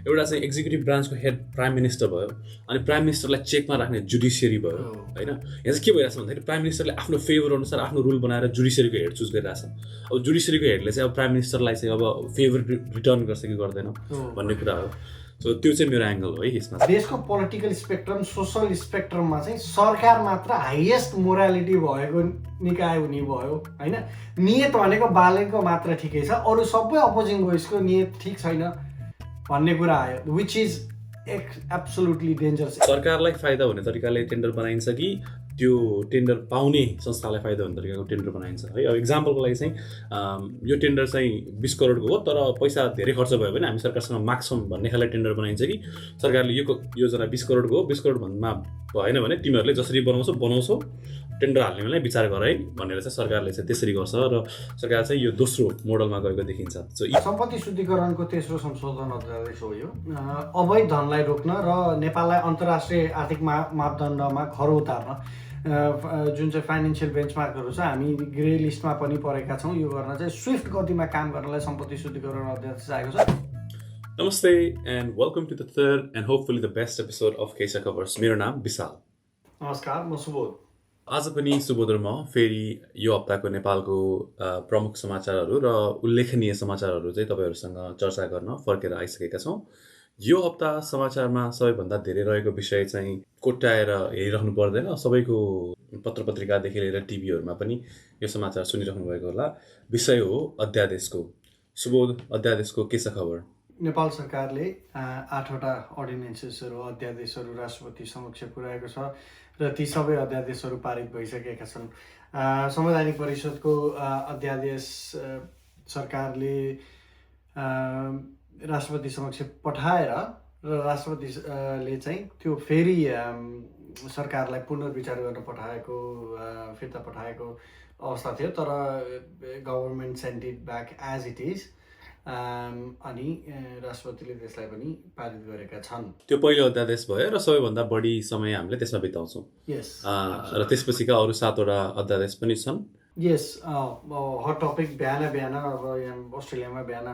एउटा चाहिँ executive ब्रान्चको head prime minister भयो, अनि प्राइम मिनिस्टरलाई चेकमा राख्ने जुडिसियरी भयो होइन। यहाँ चाहिँ के भइरहेछ भन्दाखेरि प्राइम मिनिस्टरले आफ्नो फेभर अनुसार आफ्नो रुल बनाएर जुडिसियरीको हेड चुज गरिरहेछ। अब जुडिसियरीको हेडले चाहिँ अब प्राइम मिनिस्टरलाई चाहिँ अब फेभर रिटर्न गर्छ कि गर्दैन भन्ने कुरा हो। सो त्यो चाहिँ मेरो एङ्गल हो है यसमा। देशको पोलिटिकल स्पेक्ट्रम सोसल स्पेक्ट्रममा चाहिँ सरकार मात्र हाइएस्ट मोरालिटी भएको निकाय हुने भयो होइन। नियत भनेको बालनको मात्र ठिकै छ, अरू सबै अपोजिङ भोइसको नियत ठिक छैन भन्ने कुरा आयो, विच इज एब्सोल्युटली डेन्जरस। सरकारलाई फाइदा हुने तरिकाले टेन्डर बनाइन्छ कि त्यो टेन्डर पाउने संस्थालाई फाइदा हुने तरिकाको टेन्डर बनाइन्छ है। अब इक्जाम्पलको लागि चाहिँ यो टेन्डर चाहिँ 20 करोडको हो तर पैसा धेरै खर्च भयो भने हामी सरकारसँग माग्छौँ भन्ने खाले टेन्डर बनाइन्छ कि सरकारले यो योजना 20 करोडको हो, 20 करोडभन्दा भएन भने तिमीहरूले जसरी बनाउँछौ टेन्डर हाल्ने बेला विचार गर है भनेर चाहिँ सरकारले चाहिँ त्यसरी गर्छ र सरकार चाहिँ यो दोस्रो मोडलमा गएको देखिन्छ। सम्पत्ति शुद्धिकरणको तेस्रो संशोधन अध्यादेश हो यो। अवैध धनलाई रोक्न र नेपाललाई अन्तर्राष्ट्रिय आर्थिक मापदण्डमा खरो उतार्न जुन चाहिँ फाइनेन्सियल बेन्चमार्कहरू छ हामी ग्रे लिस्टमा पनि परेका छौँ, यो गर्न चाहिँ स्विफ्ट गतिमा काम गर्नलाई सम्पत्ति शुद्धिकरण अध्यादेश आएको छ। नमस्ते and welcome to the third and hopefully the best episode of Kesha covers. मेरो नाम विशाल। नमस्कार, म सुबोध। आज पनि सुबोधमा फेरि यो हप्ताको नेपालको प्रमुख समाचारहरू र उल्लेखनीय समाचारहरू चाहिँ तपाईँहरूसँग चर्चा गर्न फर्केर आइसकेका छौँ। यो हप्ता समाचारमा सबैभन्दा धेरै रहेको विषय चाहिँ कोट्याएर हेरिराख्नु पर्दैन, सबैको पत्र पत्रिकादेखि लिएर टिभीहरूमा पनि यो समाचार सुनिराख्नु भएको होला। विषय हो अध्यादेशको। सुबोध, अध्यादेशको के छ खबर? नेपाल सरकारले 8वटा अर्डिनेन्सेसहरू अध्यादेशहरू राष्ट्रपति समक्ष पुर्याएको छ र ती सबै अध्यादेशहरू पारित भइसकेका छन्। संवैधानिक परिषदको अध्यादेश सरकारले राष्ट्रपति समक्ष पठाएर र राष्ट्रपतिले चाहिँ त्यो फेरि सरकारलाई पुनर्विचार गर्न पठाएको फिर्ता पठाएको अवस्था थियो, तर government send it back as it is अनि राष्ट्रपतिले त्यसलाई पनि पारित गरेका छन्। त्यो पहिलो अध्यादेश भयो र सबैभन्दा बढी समय हामीले त्यसमा बिताउँछौँ। यस, र त्यसपछिका अरू 7वटा अध्यादेश पनि छन्। यस, हट टपिक बिहान अब यहाँ अस्ट्रेलियामा बिहान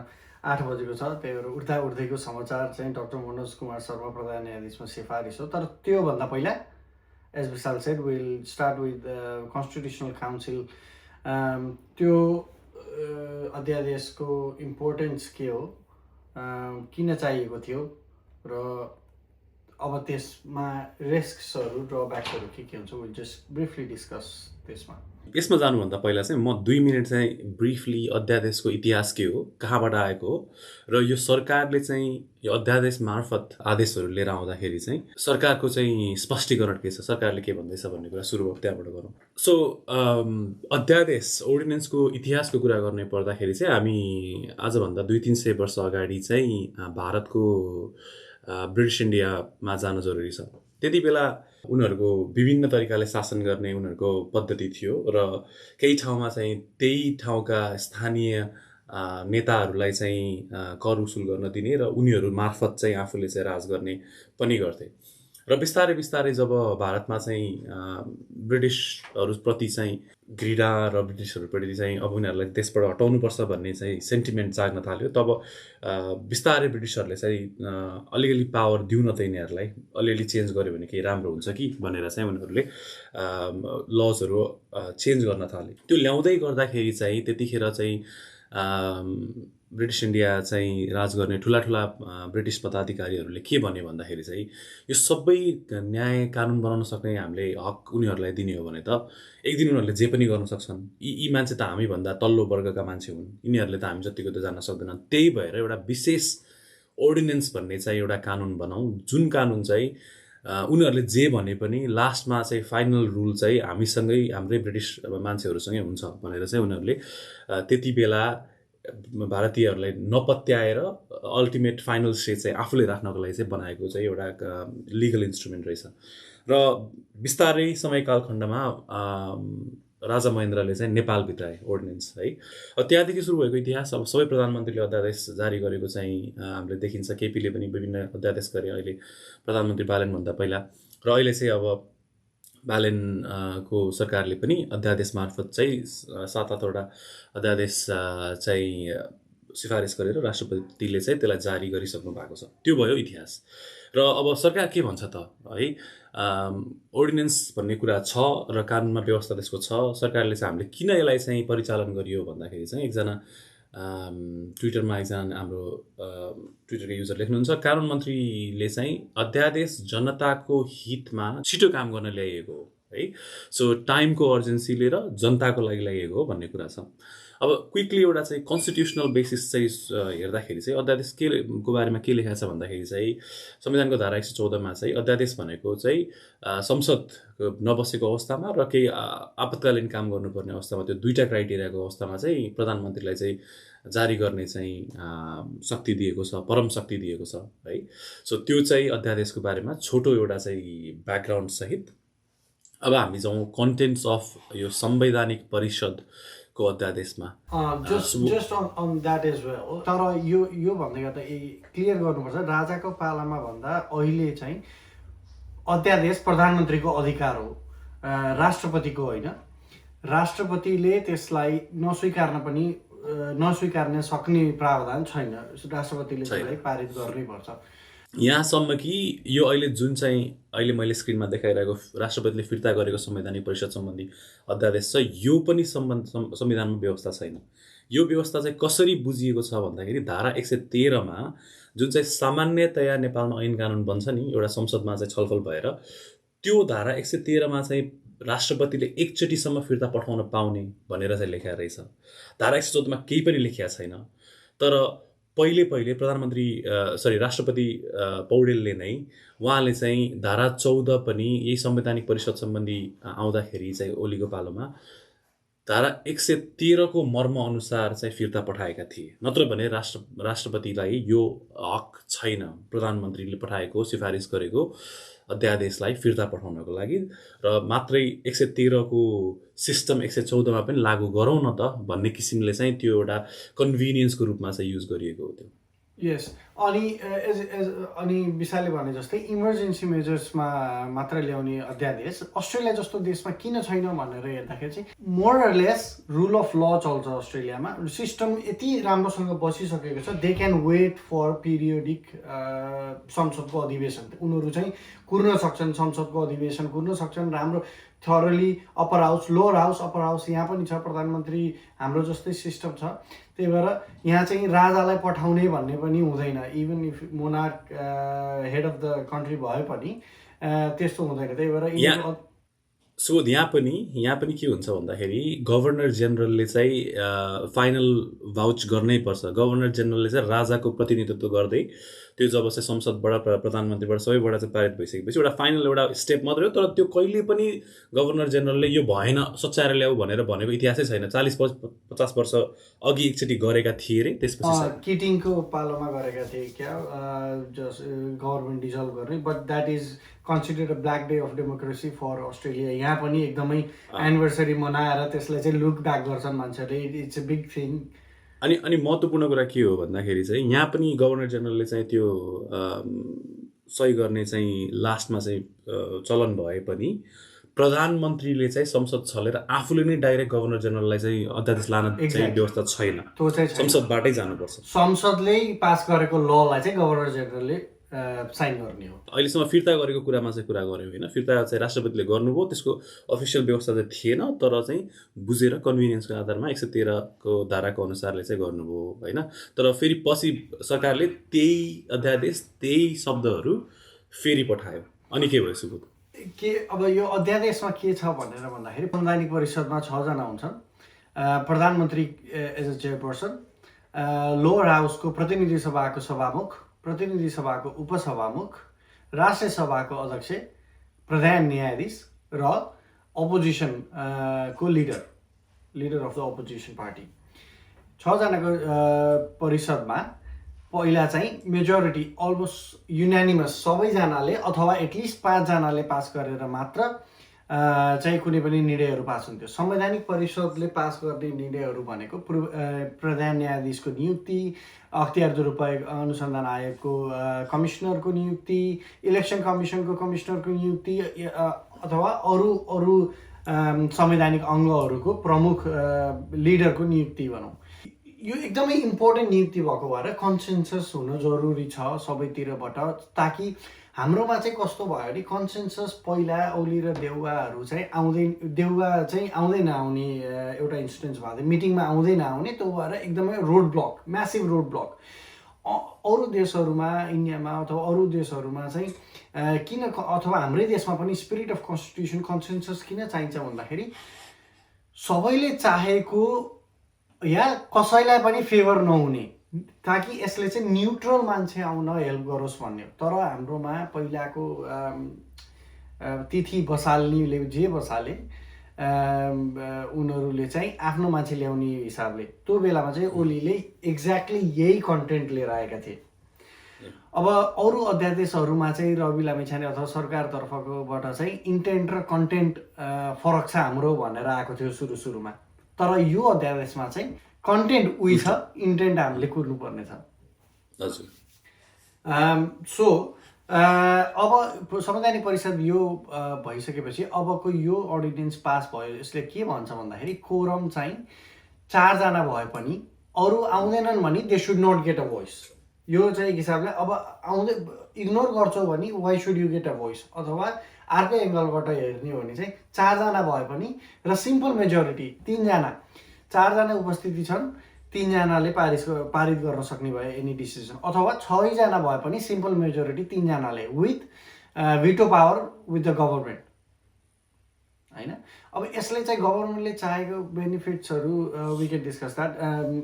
8 बजेको छ, त्यही भएर उठ्दा उठ्दैको समाचार चाहिँ डाक्टर मनोज कुमार शर्मा प्रधान न्यायाधीशमा सिफारिस हो। तर त्योभन्दा पहिला as Vishal said will start with constitutional council. त्यो अध्यादेशको इम्पोर्टेन्स के हो, किन चाहिएको थियो र अब त्यसमा रिस्क्सहरू ड्रब्याक्सहरू के हुन्छ, विल जस्ट ब्रिफली डिस्कस त्यसमा। यसमा जानुभन्दा पहिला चाहिँ म 2 मिनट चाहिँ ब्रिफली अध्यादेशको इतिहास के हो, कहाँबाट आएको हो र यो सरकारले चाहिँ यो अध्यादेश मार्फत आदेशहरू लिएर आउँदाखेरि चाहिँ सरकारको चाहिँ स्पष्टीकरण के छ, सरकारले के भन्दैछ भन्ने कुरा सुरु त्यहाँबाट गरौँ। सो अध्यादेश अर्डिनेन्सको इतिहासको कुरा गर्ने पर्दाखेरि चाहिँ हामी आजभन्दा 200-300 वर्ष अगाडि चाहिँ भारतको ब्रिटिस इन्डियामा जान जरुरी छ। त्यति बेला उनीहरूको विभिन्न तरिकाले शासन गर्ने उनीहरूको पद्धति थियो र केही ठाउँमा चाहिँ त्यही ठाउँका स्थानीय नेताहरूलाई चाहिँ कर उसुल गर्न दिने र उनीहरू मार्फत चाहिँ आफूले चाहिँ राज गर्ने पनि गर्थे। र बिस्तारै बिस्तारै जब भारतमा चाहिँ ब्रिटिसहरूप्रति चाहिँ घृणा र ब्रिटिसहरूप्रति चाहिँ अब उनीहरूलाई देशबाट हटाउनुपर्छ भन्ने चाहिँ सेन्टिमेन्ट जाग्न थाल्यो, तब बिस्तारै ब्रिटिसहरूले चाहिँ अलिअलि पावर दिउँ न त यिनीहरूलाई, अलिअलि चेन्ज गर्यो भने केही राम्रो हुन्छ कि भनेर चाहिँ उनीहरूले लजहरू चेन्ज गर्न थाले। त्यो ल्याउँदै गर्दाखेरि चाहिँ त्यतिखेर चाहिँ ब्रिटिस इन्डिया चाहिँ राज गर्ने ठुला ठुला ब्रिटिस पदाधिकारीहरूले के भन्यो भन्दाखेरि चाहिँ यो सबै न्याय कानुन बनाउन सक्ने हामीले हक उनीहरूलाई दिने हो भने त एक दिन उनीहरूले जे पनि गर्न सक्छन्। यी मान्छे त हामीभन्दा तल्लो वर्गका मान्छे हुन्, यिनीहरूले त हामी जतिको त जान्न सक्दैनन्। त्यही भएर एउटा विशेष अर्डिनेन्स भन्ने चाहिँ एउटा कानुन बनाऊ, जुन कानुन चाहिँ उनीहरूले जे भने पनि लास्टमा चाहिँ फाइनल रुल चाहिँ हामीसँगै हाम्रै ब्रिटिस मान्छेहरूसँगै हुन्छ भनेर चाहिँ उनीहरूले त्यति बेला भारतीयहरूलाई नपत्याएर अल्टिमेट फाइनल स्टेज चाहिँ आफूले राख्नको लागि चाहिँ बनाएको चाहिँ एउटा लिगल इन्स्ट्रुमेन्ट रहेछ। र बिस्तारै समय कालखण्डमा राजा महेन्द्रले चाहिँ नेपाल भित्राए अर्डिनेन्स है। त्यहाँदेखि सुरु भएको इतिहास। अब सबै प्रधानमन्त्रीले अध्यादेश जारी गरेको चाहिँ हामीले देखिन्छ। केपीले पनि विभिन्न अध्यादेश गरे अहिले प्रधानमन्त्री बालेनभन्दा पहिला, र अहिले चाहिँ अब बालेनको सरकारले पनि अध्यादेश मार्फत चाहिँ 7-8वटा अध्यादेश चाहिँ सिफारिस गरेर राष्ट्रपतिले चाहिँ त्यसलाई जारी गरिसक्नु भएको छ। त्यो भयो इतिहास। र अब सरकार के भन्छ त है, अर्डिनेन्स भन्ने कुरा छ र कानुनमा व्यवस्था त्यसको छ। सरकारले चाहिँ हामीले किन यसलाई चाहिँ परिचालन गरियो भन्दाखेरि चाहिँ एकजना ट्विटरमा एकजना हाम्रो ट्विटरको युजर लेख्नुहुन्छ, कानुन मन्त्रीले चाहिँ अध्यादेश जनताको हितमा छिटो काम गर्न ल्याइएको हो है, सो टाइमको अर्जेन्सीले र जनताको लागि ल्याइएको हो भन्ने कुरा छ। अब क्विकली एउटा चाहिँ कन्स्टिट्युसनल बेसिस चाहिँ हेर्दाखेरि चाहिँ अध्यादेश को बारेमा के लेखाएको छ भन्दाखेरि चाहिँ संविधानको धारा 114मा चाहिँ अध्यादेश भनेको चाहिँ संसद नबसेको अवस्थामा र केही आपतकालीन काम गर्नुपर्ने अवस्थामा, त्यो दुईवटा क्राइटेरियाको अवस्थामा चाहिँ प्रधानमन्त्रीलाई चाहिँ जारी गर्ने चाहिँ शक्ति दिएको छ, परम शक्ति दिएको छ है। सो त्यो चाहिँ अध्यादेशको बारेमा छोटो एउटा चाहिँ ब्याकग्राउन्ड सहित। अब हामी जाउँ कन्टेन्ट्स अफ यो संवैधानिक परिषदको अध्यादेशमा। Just on that as well. तर यो भन्दै गर्दा क्लियर गर्नुपर्छ, राजाको पालामा भन्दा अहिले चाहिँ अध्यादेश प्रधानमन्त्रीको अधिकार हो, राष्ट्रपतिको होइन। राष्ट्रपतिले त्यसलाई नस्वीकार्न सक्ने प्रावधान छैन, राष्ट्रपतिले त्यसलाई पारित गर्नैपर्छ। यहाँसम्म कि यो अहिले जुन चाहिँ अहिले मैले स्क्रिनमा देखाइरहेको राष्ट्रपतिले फिर्ता गरेको संवैधानिक परिषद सम्बन्धी अध्यादेश छ, यो पनि संविधानमा व्यवस्था छैन। यो व्यवस्था चाहिँ कसरी बुझिएको छ भन्दाखेरि धारा 113मा जुन चाहिँ सामान्यतया नेपालमा ऐन कानुन बन्छ नि, एउटा संसदमा चाहिँ छलफल भएर, त्यो धारा 113मा चाहिँ राष्ट्रपतिले एकचोटिसम्म फिर्ता पठाउन पाउने भनेर चाहिँ लेखेको रहेछ। धारा 114मा केही पनि लेखेको छैन। तर पहिले राष्ट्रपति पौडेलले नै उहाँले चाहिँ धारा 14 पनि यही संवैधानिक परिषद सम्बन्धी आउँदाखेरि चाहिँ ओलीको पालोमा धारा 113 को मर्म अनुसार चाहिँ फिर्ता पठाएका थिए। नत्र भने राष्ट्रपतिलाई यो हक छैन प्रधानमन्त्रीले पठाएको सिफारिस गरेको अध्यादेशलाई फिर्ता पठाउनको लागि, र मात्रै 113 को सिस्टम 114मा पनि लागू गरौँ न त भन्ने किसिमले चाहिँ त्यो एउटा कन्भिनियन्सको रूपमा चाहिँ युज गरिएको हो त्यो। यस, अनि विशालले भने जस्तै इमर्जेन्सी मेजर्समा मात्र ल्याउने अध्यादेश अस्ट्रेलिया जस्तो देशमा किन छैन भनेर हेर्दाखेरि चाहिँ more or less rule of law चल्छ अस्ट्रेलियामा। सिस्टम यति राम्रोसँग बसिसकेको छ, they can wait for periodic संसदको अधिवेशन। उनीहरू चाहिँ कुर्न सक्छन्, संसदको अधिवेशन कुर्न सक्छन्, राम्रो thoroughly upper house, lower house, upper house यहाँ पनि छ, प्रधानमन्त्री हाम्रो जस्तै सिस्टम छ। त्यही भएर यहाँ चाहिँ राजालाई पठाउने भन्ने पनि हुँदैन, even if monarch head of the country भए पनि त्यस्तो हुँदैन। त्यही भएर सो यहाँ पनि के हुन्छ भन्दाखेरि गभर्नर जेनरलले चाहिँ फाइनल भाउच गर्नै पर्छ। गभर्नर जेनरलले चाहिँ राजाको प्रतिनिधित्व गर्दै त्यो जब चाहिँ संसदबाट प्रधानमन्त्रीबाट सबैबाट चाहिँ पारित भइसकेपछि एउटा फाइनल एउटा स्टेप मात्रै हो। तर त्यो कहिले पनि गभर्नर जेनरलले यो भएन सच्याएर ल्याऊ भनेर भनेको इतिहासै छैन। 40-50 वर्ष अघि एकचोटि गरेका थिए रे, त्यसपछि किटिङको पालोमा गरेका थिए क्या गभर्मेन्ट डिजल्भ गर्ने, but that is considered a black day of democracy for Australia. यहाँ पनि एकदमै एनिभर्सरी मनाएर त्यसलाई चाहिँ लुक ब्याक गर्छन् मान्छेहरूले, इट्स अ बिग थिङ। अनि महत्त्वपूर्ण कुरा के हो भन्दाखेरि चाहिँ यहाँ पनि गभर्नर जेनरलले चाहिँ त्यो सही गर्ने चाहिँ लास्टमा चाहिँ चलन भए पनि प्रधानमन्त्रीले चाहिँ संसद छलेर आफूले नै डाइरेक्ट गभर्नर जेनरललाई चाहिँ अध्यादेश लान चाहिँ व्यवस्था छैन, संसदबाटै जानुपर्छ। संसदले पास गरेको ललाई चाहिँ गभर्नर जेनरलले साइन गर्ने हो। अहिलेसम्म फिर्ता गरेको कुरामा चाहिँ कुरा गऱ्यौँ होइन, फिर्ता चाहिँ राष्ट्रपतिले गर्नुभयो, त्यसको अफिसियल व्यवस्था चाहिँ थिएन, तर चाहिँ बुझेर कन्भिनियन्सको आधारमा 113 को धाराको अनुसारले चाहिँ गर्नुभयो होइन। तर फेरि पछि सरकारले त्यही अध्यादेश त्यही शब्दहरू फेरि पठायो। अनि के भयो सुबोध? के अब यो अध्यादेशमा के छ भनेर भन्दाखेरि संवैधानिक परिषदमा 6 जना हुन्छन्, प्रधानमन्त्री एज अ चेयरपर्सन, लोअर हाउसको प्रतिनिधि सभाको सभामुख, प्रतिनिधि सभाको उपसभामुख, राष्ट्रिय सभाको अध्यक्ष, प्रधान न्यायाधीश र अपोजिसन को leader of the opposition party. 6 जनाको परिषदमा पहिला चाहिँ मेजोरिटी अलमोस्ट युनानिमस सबैजनाले अथवा एटलिस्ट 5 जनाले पास गरेर मात्र चाहिँ कुनै पनि निर्णयहरू पास हुन्थ्यो। संवैधानिक परिषदले पास गर्ने निर्णयहरू भनेको प्रधान न्यायाधीशको नियुक्ति, अख्तियार दुरुपयोग अनुसन्धान आयोगको कमिसनरको नियुक्ति, इलेक्सन कमिसनको कमिसनरको नियुक्ति अथवा अरू संवैधानिक अङ्गहरूको प्रमुख लिडरको नियुक्ति भनौँ। यो एकदमै इम्पोर्टेन्ट नियुक्ति भएको भएर कन्सेन्सस हुन जरुरी छ सबैतिरबाट, ताकि हाम्रोमा चाहिँ कस्तो भयो भने कन्सेन्सस पहिला ओली र देउवाहरू चाहिँ देउवा चाहिँ आउँदै नआउने एउटा इन्सिडेन्स भएको थियो, मिटिङमा आउँदै नआउने, त्यो भएर एकदमै road block, massive road block. अरू देशहरूमा, इन्डियामा अथवा अरू देशहरूमा चाहिँ किन, अथवा हाम्रै देशमा पनि स्पिरिट अफ कन्स्टिट्युसन कन्सेन्सस किन चाहिन्छ भन्दाखेरि सबैले चाहेको या कसैलाई पनि फेभर नहुने, ताकि यसले चाहिँ न्युट्रल मान्छे आउन हेल्प गरोस् भन्ने। तर हाम्रोमा पहिलाको तिथि बसाल्नेले जे बसाले उनीहरूले चाहिँ आफ्नो मान्छे ल्याउने हिसाबले त्यो बेलामा चाहिँ ओलीले एक्ज्याक्टली यही कन्टेन्ट लिएर आएका थिए। अब अरू अध्यादेशहरूमा चाहिँ रवि लामिछाने अथवा सरकारतर्फकोबाट चाहिँ इन्टेन्ट र कन्टेन्ट फरक छ हाम्रो भनेर आएको थियो सुरुमा। तर यो अध्यादेशमा चाहिँ कन्टेन्ट उही छ, इन्टेन्ट हामीले कुर्नुपर्ने छ। सो अब संवैधानिक परिषद यो भइसकेपछि अबको यो अर्डिनेन्स पास भयो, यसले के भन्छ भन्दाखेरि कोरम चाहिँ 4 जना भए पनि अरू आउँदैनन् भने they should not get a voice. यो चाहिँ एक हिसाबले अब आउँदै इग्नोर गर्छौ भने why should you get a voice, अथवा अर्को एङ्गलबाट हेर्ने हो भने चाहिँ 4 जना भए पनि र सिम्पल मेजोरिटी 3 जना, 4 जना उपस्थिति छन्, 3 जनाले पारित गर्न सक्ने भए एनी डिसिजन, अथवा 6 जना भए पनि सिम्पल मेजोरिटी 3 जनाले with veto power with the government हैन। अब यसले चाहिँ गभर्मेन्टले चाहेको बेनिफिट्सहरू we can discuss that.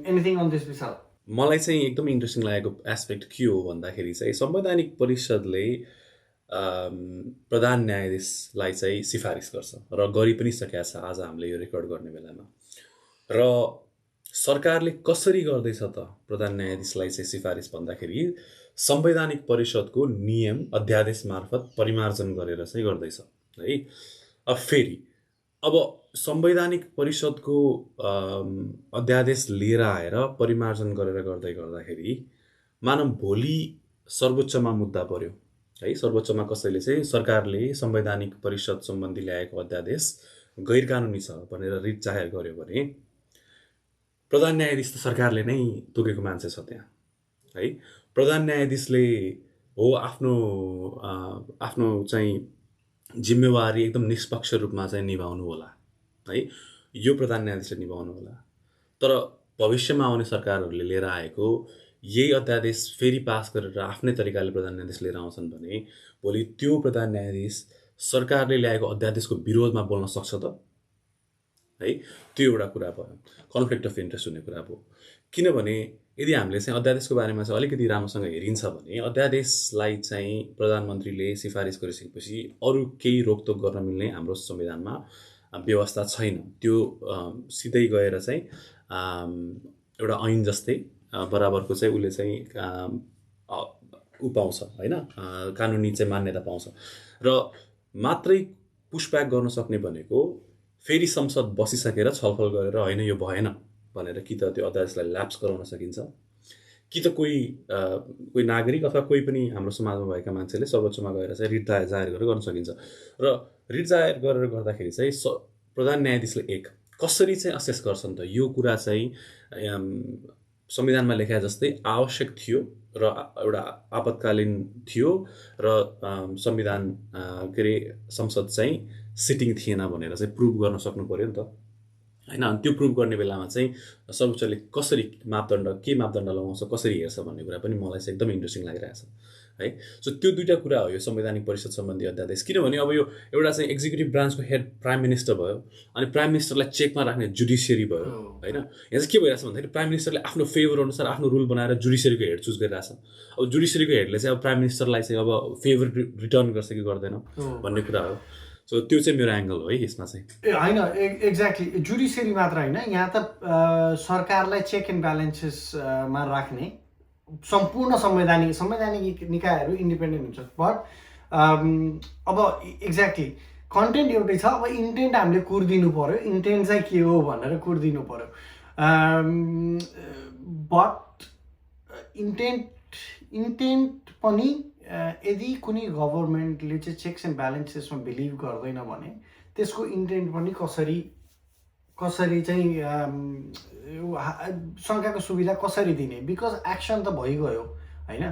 Anything on this विषय? मलाई चाहिँ एकदम इन्ट्रेस्टिङ लागेको एस्पेक्ट के हो भन्दाखेरि चाहिँ संवैधानिक परिषदले प्रधान न्यायाधीशलाई चाहिँ सिफारिस गर्छ र गरि पनि सकेका छ आज हामीले यो रेकर्ड गर्ने बेलामा। र सरकारले कसरी गर्दैछ त प्रधान न्यायाधीशलाई चाहिँ सिफारिस भन्दाखेरि संवैधानिक परिषदको नियम अध्यादेश मार्फत परिमार्जन गरेर चाहिँ गर्दैछ है। अब फेरि अब संवैधानिक परिषदको अध्यादेश लिएर आएर परिमार्जन गरेर गर्दाखेरि मानव भोलि सर्वोच्चमा मुद्दा पर्यो है, सर्वोच्चमा कसैले चाहिँ सरकारले संवैधानिक परिषद सम्बन्धी ल्याएको अध्यादेश गैर कानुनी छ भनेर रिट जाहेर गर्यो भने प्रधान न्यायाधीश त सरकारले नै तोकेको मान्छे छ त्यहाँ है। प्रधान न्यायाधीशले हो आफ्नो चाहिँ जिम्मेवारी एकदम निष्पक्ष रूपमा चाहिँ निभाउनु होला है, यो प्रधान न्यायाधीशले निभाउनु होला। तर भविष्यमा आउने सरकारहरूले लिएर आएको यही अध्यादेश फेरि पास गरेर आफ्नै तरिकाले प्रधान न्यायाधीश लिएर आउँछन् भने भोलि त्यो प्रधान न्यायाधीश सरकारले ल्याएको अध्यादेशको विरोधमा बोल्न सक्छ त है। त्यो एउटा कुरा भयो, कन्फ्लिक्ट अफ इन्ट्रेस्ट हुने कुरा भयो। किनभने यदि हामीले चाहिँ अध्यादेशको बारेमा चाहिँ अलिकति राम्रोसँग हेरिन्छ भने अध्यादेशलाई चाहिँ प्रधानमन्त्रीले सिफारिस गरिसकेपछि अरू केही रोकटोक गर्न मिल्ने हाम्रो संविधानमा व्यवस्था छैन। त्यो सिधै गएर चाहिँ एउटा ऐन जस्तै बराबरको चाहिँ उसले चाहिँ पाउँछ होइन, कानुनी चाहिँ मान्यता पाउँछ। र मात्रै पुसब्याक गर्न सक्ने भनेको फेरि संसद बसिसकेर छलफल गरेर होइन यो भएन भनेर कि त त्यो अध्यादेशलाई ल्याप्स गराउन सकिन्छ, कि त कोही नागरिक अथवा कोही पनि हाम्रो समाजमा भएका मान्छेले सर्वोच्चमा गएर चाहिँ रिट जाहेर गरेर गर्न सकिन्छ। र रिट जाहेर गरेर गर्दाखेरि चाहिँ प्रधान न्यायाधीशले कसरी चाहिँ असेस गर्छन् त यो कुरा चाहिँ संविधानमा लेखा जस्तै आवश्यक थियो र एउटा आपतकालीन थियो र संविधान के अरे संसद चाहिँ सिटिङ थिएन भनेर चाहिँ प्रुभ गर्न सक्नु पर्यो नि त हैन। त्यो प्रुभ गर्ने बेलामा चाहिँ सर्वोच्चले कसरी के मापदण्ड लगाउँछ, कसरी हेर्छ भन्ने कुरा पनि मलाई चाहिँ एकदम इन्ट्रेस्टिङ लागिरहेछ है। सो त्यो दुईटा कुरा हो यो संवैधानिक परिषद सम्बन्धी अध्यादेश। किनभने अब यो एउटा चाहिँ एक्जिक्युटिभ ब्रान्चको हेड प्राइम मिनिस्टर भयो, अनि प्राइम मिनिस्टरलाई चेकमा राख्ने जुडिसियरी भयो हैन। यहाँ चाहिँ के भइरहेछ भन्दाखेरि प्राइम मिनिस्टरले आफ्नो फेभर अनुसार आफ्नो रुल बनाएर जुडिसियरीको हेड चुज गरिरहेछ। अब जुडिसियरीको हेडले चाहिँ अब प्राइम मिनिस्टरलाई चाहिँ अब फेभर रिटर्न गर्छ कि गर्दैन भन्ने कुरा हो। सो त्यो चाहिँ मेरो एङ्गल हो है यसमा चाहिँ। होइन एक्ज्याक्टली जुडिसियरी मात्र होइन, यहाँ त सरकारलाई चेक एन्ड ब्यालेन्सेसमा राख्ने सम्पूर्ण संवैधानिक निकायहरू इन्डिपेन्डेन्ट हुन्छ। बट अब एक्ज्याक्टली कन्टेन्ट एउटै छ, अब इन्टेन्ट हामीले कुर्दिनु पर्यो, इन्टेन्ट चाहिँ के हो भनेर कुर्दिनु पर्यो। बट इन्टेन्ट पनि यदि कुनै गभर्मेन्टले चाहिँ चेक्स एन्ड ब्यालेन्सेसमा बिलिभ गर्दैन भने त्यसको इन्टेन्ट पनि कसरी कसरी चाहिँ शङ्काको सुविधा कसरी दिने, बिकज एक्सन त भइगयो होइन।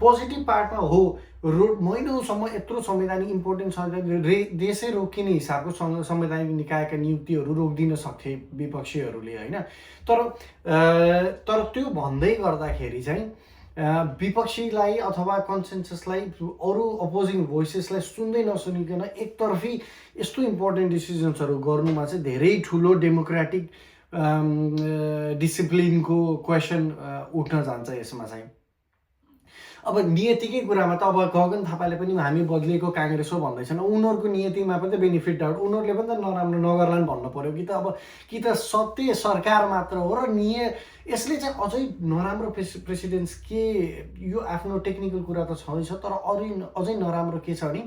पोजिटिभ पार्टमा हो, महिनौसम्म यत्रो संवैधानिक इम्पोर्टेन्ट देशै रोकिने हिसाबको संवैधानिक निकायका नियुक्तिहरू रोकिदिन सक्थे विपक्षीहरूले होइन। तर त्यो भन्दै गर्दाखेरि चाहिँ विपक्षीलाई अथवा कन्सेन्ससलाई, अरू अपोजिङ भोइसेसलाई सुन्दै नसुनिकन एकतर्फी यस्तो इम्पोर्टेन्ट डिसिजन्सहरू गर्नुमा चाहिँ धेरै ठुलो डेमोक्रेटिक डिसिप्लिनको क्वेसन उठ्न जान्छ यसमा चाहिँ। अब नियतिकै कुरामा त अब गगन थापाले पनि हामी बदलिएको काङ्ग्रेस हो भन्दैछन्, उनीहरूको नियतिमा पनि त बेनिफिट डाउट, उनीहरूले पनि त नराम्रो नगर्लान् भन्नु पऱ्यो कि त। अब कि त सत्य सरकार मात्र हो र यसले चाहिँ अझै नराम्रो प्रेसिडेन्स के, यो आफ्नो टेक्निकल कुरा त छँदैछ, तर अझै नराम्रो के छ भने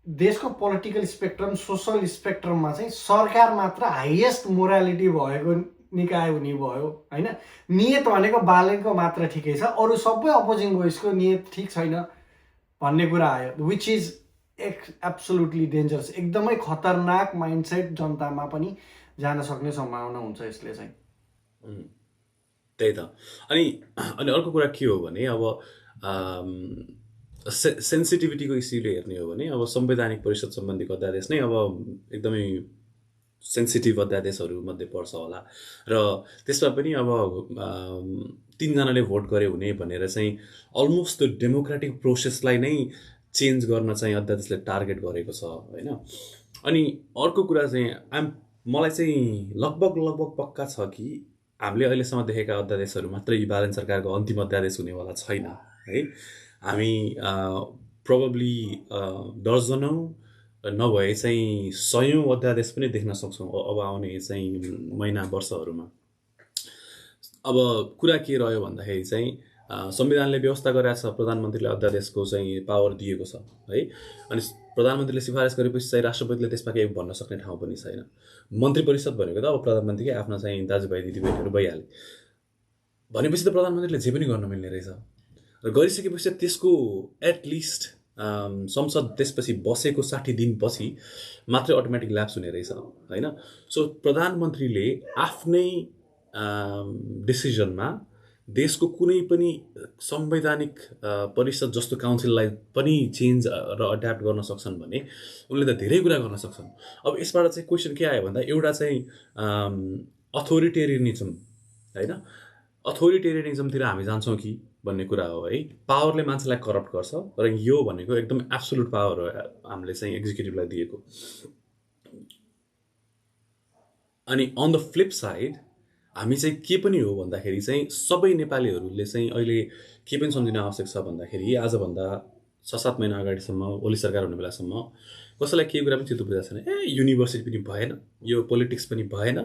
देशको पोलिटिकल स्पेक्ट्रम, सोसल स्पेक्ट्रममा चाहिँ सरकार मात्र हाइएस्ट मोरालिटी भएको निकाय हुने भयो होइन। नियत भनेको बालनको मात्र ठिकै छ, अरू सबै अपोजिङ भोइसको नियत ठिक छैन भन्ने कुरा आयो, विच इज एब्सोल्युटली डेन्जरस। एकदमै खतरनाक माइन्डसेट जनतामा पनि जान सक्ने सम्भावना हुन्छ यसले चाहिँ। त्यही त। अनि अर्को कुरा के हो भने अब सेन्सिटिभिटीको इस्युले हेर्ने हो भने अब संवैधानिक परिषद सम्बन्धीको अध्यादेश नै अब एकदमै सेन्सिटिभ अध्यादेशहरू मध्ये पर्छ होला, र त्यसमा पनि अब 3 जनाले भोट गरे हुने भनेर चाहिँ अलमोस्ट त्यो डेमोक्रेटिक प्रोसेसलाई नै चेन्ज गर्न चाहिँ अध्यादेशले टार्गेट गरेको छ होइन। अनि अर्को कुरा चाहिँ मलाई चाहिँ लगभग पक्का छ कि हामीले अहिलेसम्म देखेका अध्यादेशहरू मात्रै यो बालन सरकारको अन्तिम अध्यादेश हुनेवाला छैन है। हामी प्रोबेबली दर्जनौँ नभए चाहिँ 100औँ अध्यादेश पनि देख्न सक्छौँ अब आउने चाहिँ महिना वर्षहरूमा। अब कुरा के रह्यो भन्दाखेरि चाहिँ संविधानले व्यवस्था गरेको छ, प्रधानमन्त्रीले अध्यादेशको चाहिँ पावर दिएको छ है। अनि प्रधानमन्त्रीले सिफारिस गरेपछि चाहिँ राष्ट्रपतिले त्यसमा केही भन्न सक्ने ठाउँ पनि छैन। मन्त्री परिषद भनेको त अब प्रधानमन्त्रीकै आफ्ना चाहिँ दाजुभाइ दिदीबहिनीहरू भइहाले भनेपछि त प्रधानमन्त्रीले जे पनि गर्न मिल्ने रहेछ, र गरिसकेपछि त्यसको एटलिस्ट संसद त्यसपछि बसेको 60 दिनपछि मात्रै अटोमेटिक ल्याप्स हुने रहेछ होइन। सो प्रधानमन्त्रीले आफ्नै डिसिजनमा देशको कुनै पनि संवैधानिक परिषद जस्तो काउन्सिललाई पनि चेन्ज र एड्याप्ट गर्न सक्छन् भने उनले त धेरै कुरा गर्न सक्छन्। अब यसबाट चाहिँ क्वेसन के आयो भन्दा एउटा चाहिँ अथोरिटेरियनिजम होइन, अथोरिटेरियनिजमतिर हामी जान्छौँ कि भन्ने कुरा हो है। पावरले मान्छेलाई करप्ट गर्छ र यो भनेको एकदम एब्सोल्युट पावर हो हामीले चाहिँ एक्जिक्युटिभलाई दिएको। अनि अन द फ्लिप साइड हामी चाहिँ के पनि हो भन्दाखेरि चाहिँ सबै नेपालीहरूले चाहिँ अहिले के पनि सम्झिन आवश्यक छ भन्दाखेरि आजभन्दा 6-7 महिना अगाडिसम्म ओली सरकार हुने बेलासम्म कसैलाई केही कुरा पनि चित्त बुझाएको छैन। युनिभर्सिटी पनि भएन, यो पोलिटिक्स पनि भएन,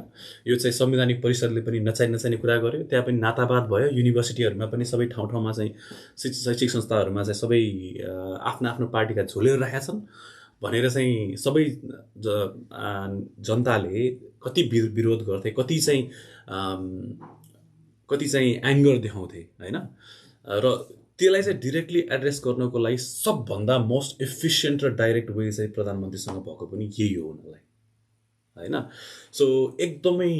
यो चाहिँ संवैधानिक परिषदले पनि नचाहिने कुरा गर्यो, त्यहाँ पनि नातावाद भयो। युनिभर्सिटीहरूमा पनि सबै ठाउँमा चाहिँ शैक्षिक संस्थाहरूमा चाहिँ सबै आफ्नो पार्टीका झोलेर राखेका छन् भनेर चाहिँ सबै जनताले कति विरोध गर्थे, कति चाहिँ एङ्गर देखाउँथे होइन। र त्यसलाई चाहिँ डिरेक्टली एड्रेस गर्नको लागि सबभन्दा मोस्ट एफिसियन्ट र डाइरेक्ट वे चाहिँ प्रधानमन्त्रीसँग भएको पनि यही हो उनीहरूलाई होइन। सो एकदमै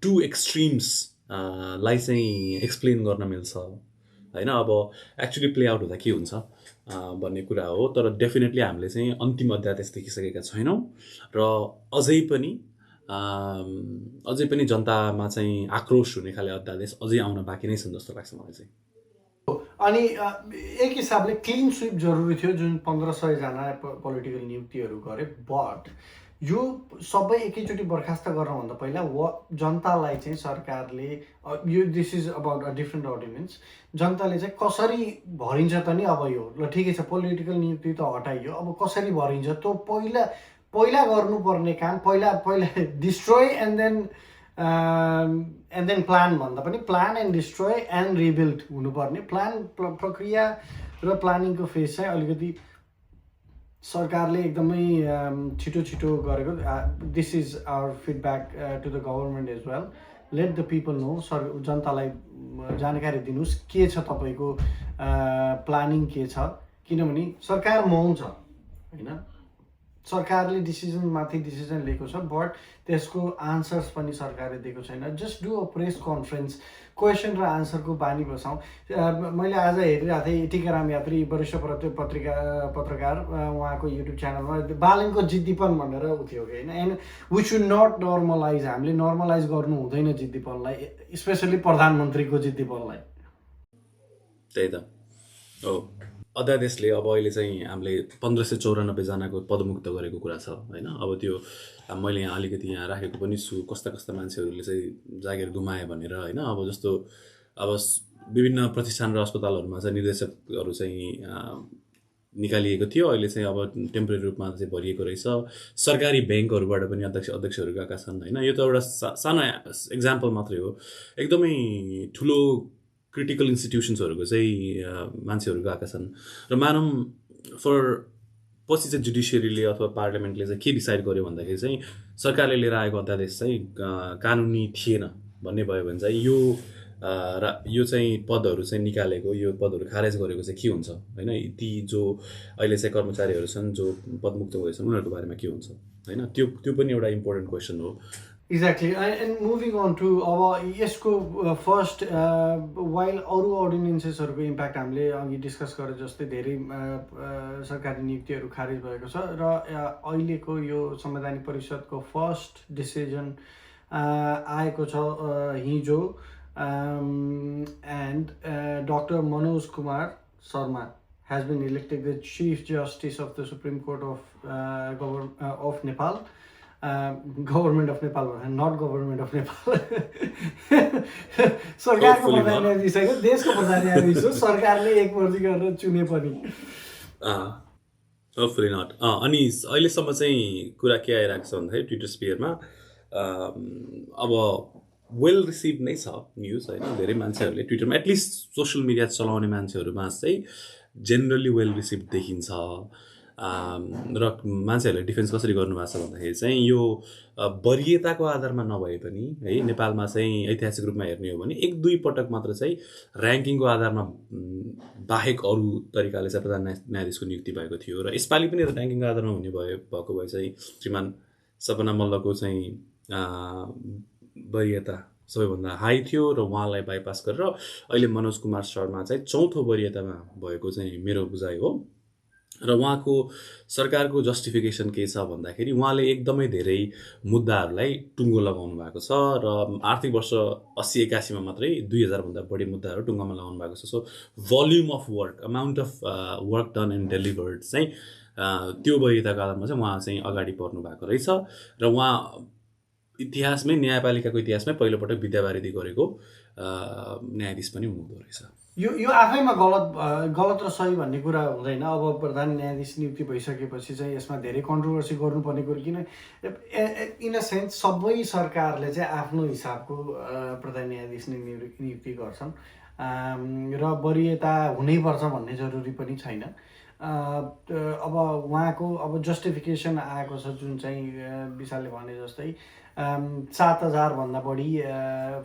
टु एक्सट्रिम्स लाई चाहिँ एक्सप्लेन गर्न मिल्छ होइन। अब एक्चुली प्ले आउट हुँदा के हुन्छ भन्ने कुरा हो, तर डेफिनेटली हामीले चाहिँ अन्तिम अध्यादेश देखिसकेका छैनौँ र अझै पनि जनतामा चाहिँ आक्रोश हुने खाले अध्यादेश अझै आउन बाँकी नै छन् जस्तो लाग्छ मलाई चाहिँ। अनि एक हिसाबले क्लिन स्विप जरुरी थियो जुन 1500 जना पोलिटिकल नियुक्तिहरू गरे, बट यो सबै एकैचोटि बर्खास्त गर्नभन्दा पहिला जनतालाई चाहिँ सरकारले यो this is about a different ordinance, जनताले चाहिँ कसरी भरिन्छ त नि। अब यो ल ठिकै छ पोलिटिकल नियुक्ति त हटाइयो, अब कसरी भरिन्छ त्यो पहिला गर्नुपर्ने काम, पहिला डिस्ट्रोय एन्ड देन प्लान भन्दा पनि plan and destroy and rebuild हुनुपर्ने प्रक्रिया र प्लानिङको फेज चाहिँ अलिकति सरकारले एकदमै छिटो गरेको। This is our feedback to the government as well. Let the people know, जनतालाई जानकारी दिनुहोस् के छ तपाईँको प्लानिङ के छ, किनभने सरकार महँगो छ होइन, सरकारले डिसिजनमाथि डिसिजन लिएको छ बट त्यसको आन्सर्स पनि सरकारले दिएको छैन। Just do a press conference, question र आन्सरको बानी बसाउँ। मैले आज हेरिरहेको थिएँ टिकाराम यात्री वरिष्ठ पत्रकार उहाँको युट्युब च्यानलमा बालनको जिद्दीपन भनेर उ थियो कि होइन। And we should not normalise, हामीले नर्मलाइज गर्नु हुँदैन जिद्दीपनलाई, स्पेसली प्रधानमन्त्रीको जिद्दीपनलाई। त्यही त हो। अध्यादेशले अब अहिले चाहिँ हामीले 1594 जनाको पदमुक्त गरेको कुरा छ होइन। अब त्यो मैले यहाँ अलिकति यहाँ राखेको पनि छु, कस्ता कस्ता मान्छेहरूले चाहिँ जागिर गुमाए भनेर होइन। अब जस्तो अब विभिन्न प्रतिष्ठान र अस्पतालहरूमा चाहिँ निर्देशकहरू चाहिँ निकालिएको थियो, अहिले चाहिँ अब टेम्पोरेरी रूपमा चाहिँ भरिएको रहेछ। सरकारी ब्याङ्कहरूबाट पनि अध्यक्षहरू गएका छन् होइन। यो त एउटा सानो एक्जाम्पल मात्रै हो। एकदमै ठुलो क्रिटिकल इन्स्टिट्युसन्सहरूको चाहिँ मान्छेहरू गएका छन् र मानौँ पछि चाहिँ जुडिसियरीले अथवा पार्लियामेन्टले चाहिँ के डिसाइड गर्यो भन्दाखेरि चाहिँ सरकारले लिएर आएको अध्यादेश चाहिँ कानुनी थिएन भन्ने भयो भने चाहिँ यो चाहिँ पदहरू चाहिँ निकालेको, यो पदहरू खारेज गरेको चाहिँ के हुन्छ होइन। ती जो अहिले चाहिँ कर्मचारीहरू छन् जो पदमुक्त भएछन् उनीहरूको बारेमा के हुन्छ होइन। त्यो पनि एउटा इम्पोर्टेन्ट क्वेसन हो। Exactly. And moving on to अब यसको फर्स्ट वाइल अरू अर्डिनेन्सेसहरूको इम्प्याक्ट हामीले अघि डिस्कस गरे जस्तै धेरै सरकारी नियुक्तिहरू खारेज भएको छ र अहिलेको यो संवैधानिक परिषदको फर्स्ट डिसिजन आएको छ हिजो। And doctor Manoj Kumar Sharma has been elected the Chief Justice of the Supreme Court of Nepal. Government of Nepal, not Government of Nepal. सरकारको प्रधान न्यायाधीश होइन, देशको प्रधान न्यायाधीश हो। सरकारले एक मर्जी गरेर चुने पनि होपफुली नट। अनि अहिलेसम्म चाहिँ कुरा के आइरहेको छ भन्दाखेरि ट्विटर स्पियरमा अब वेल रिसिभ नै छ न्युज होइन। धेरै मान्छेहरूले ट्विटरमा एटलिस्ट सोसियल मिडिया चलाउने मान्छेहरूमा चाहिँ जेनरली वेल रिसिभ देखिन्छ। र मान्छेहरूले डिफेन्स कसरी गर्नुभएको छ भन्दाखेरि चाहिँ यो वरियताको आधारमा नभए पनि है, नेपालमा चाहिँ ऐतिहासिक रूपमा हेर्ने हो भने 1-2 पटक मात्र चाहिँ ऱ्याङ्किङको आधारमा बाहेक अरू तरिकाले चाहिँ प्रधान न्यायाधीशको नियुक्ति भएको थियो। र यसपालि पनि ऱ्याङ्किङको आधारमा हुने भएको भए चाहिँ श्रीमान सपना मल्लको चाहिँ वरियता सबैभन्दा हाई थियो र उहाँलाई बाइपास गरेर अहिले मनोज कुमार शर्मा चाहिँ 4थो वरियतामा भएको चाहिँ मेरो बुझाइ हो। र उहाँको सरकारको जस्टिफिकेसन के छ भन्दाखेरि उहाँले एकदमै धेरै मुद्दाहरूलाई टुङ्गो लगाउनु भएको छ र आर्थिक वर्ष 80-81 मा मात्रै 2000 भन्दा बढी मुद्दाहरू टुङ्गोमा लगाउनु भएको छ। So volume of work, amount of work done and delivered चाहिँ त्यो वरियताको आधारमा चाहिँ उहाँ चाहिँ अगाडि पर्नु भएको रहेछ। र उहाँ इतिहासमै, न्यायपालिकाको इतिहासमै पहिलोपटक विद्यावारिधि गरेको न्यायाधीश पनि हुनुहुँदो रहेछ। यो आफैमा गलत र सही भन्ने कुरा हुँदैन। अब प्रधान न्यायाधीश नियुक्ति भइसकेपछि चाहिँ यसमा धेरै कन्ट्रोभर्सी गर्नुपर्ने कुरो, किन इन अ सेन्स सबै सरकारले चाहिँ आफ्नो हिसाबको प्रधान न्यायाधीश नियुक्ति गर्छन् र वरियता हुनैपर्छ भन्ने जरुरी पनि छैन। अब उहाँको अब जस्टिफिकेसन आएको छ जुन चाहिँ विशालले भने जस्तै 7000 भन्दा बढी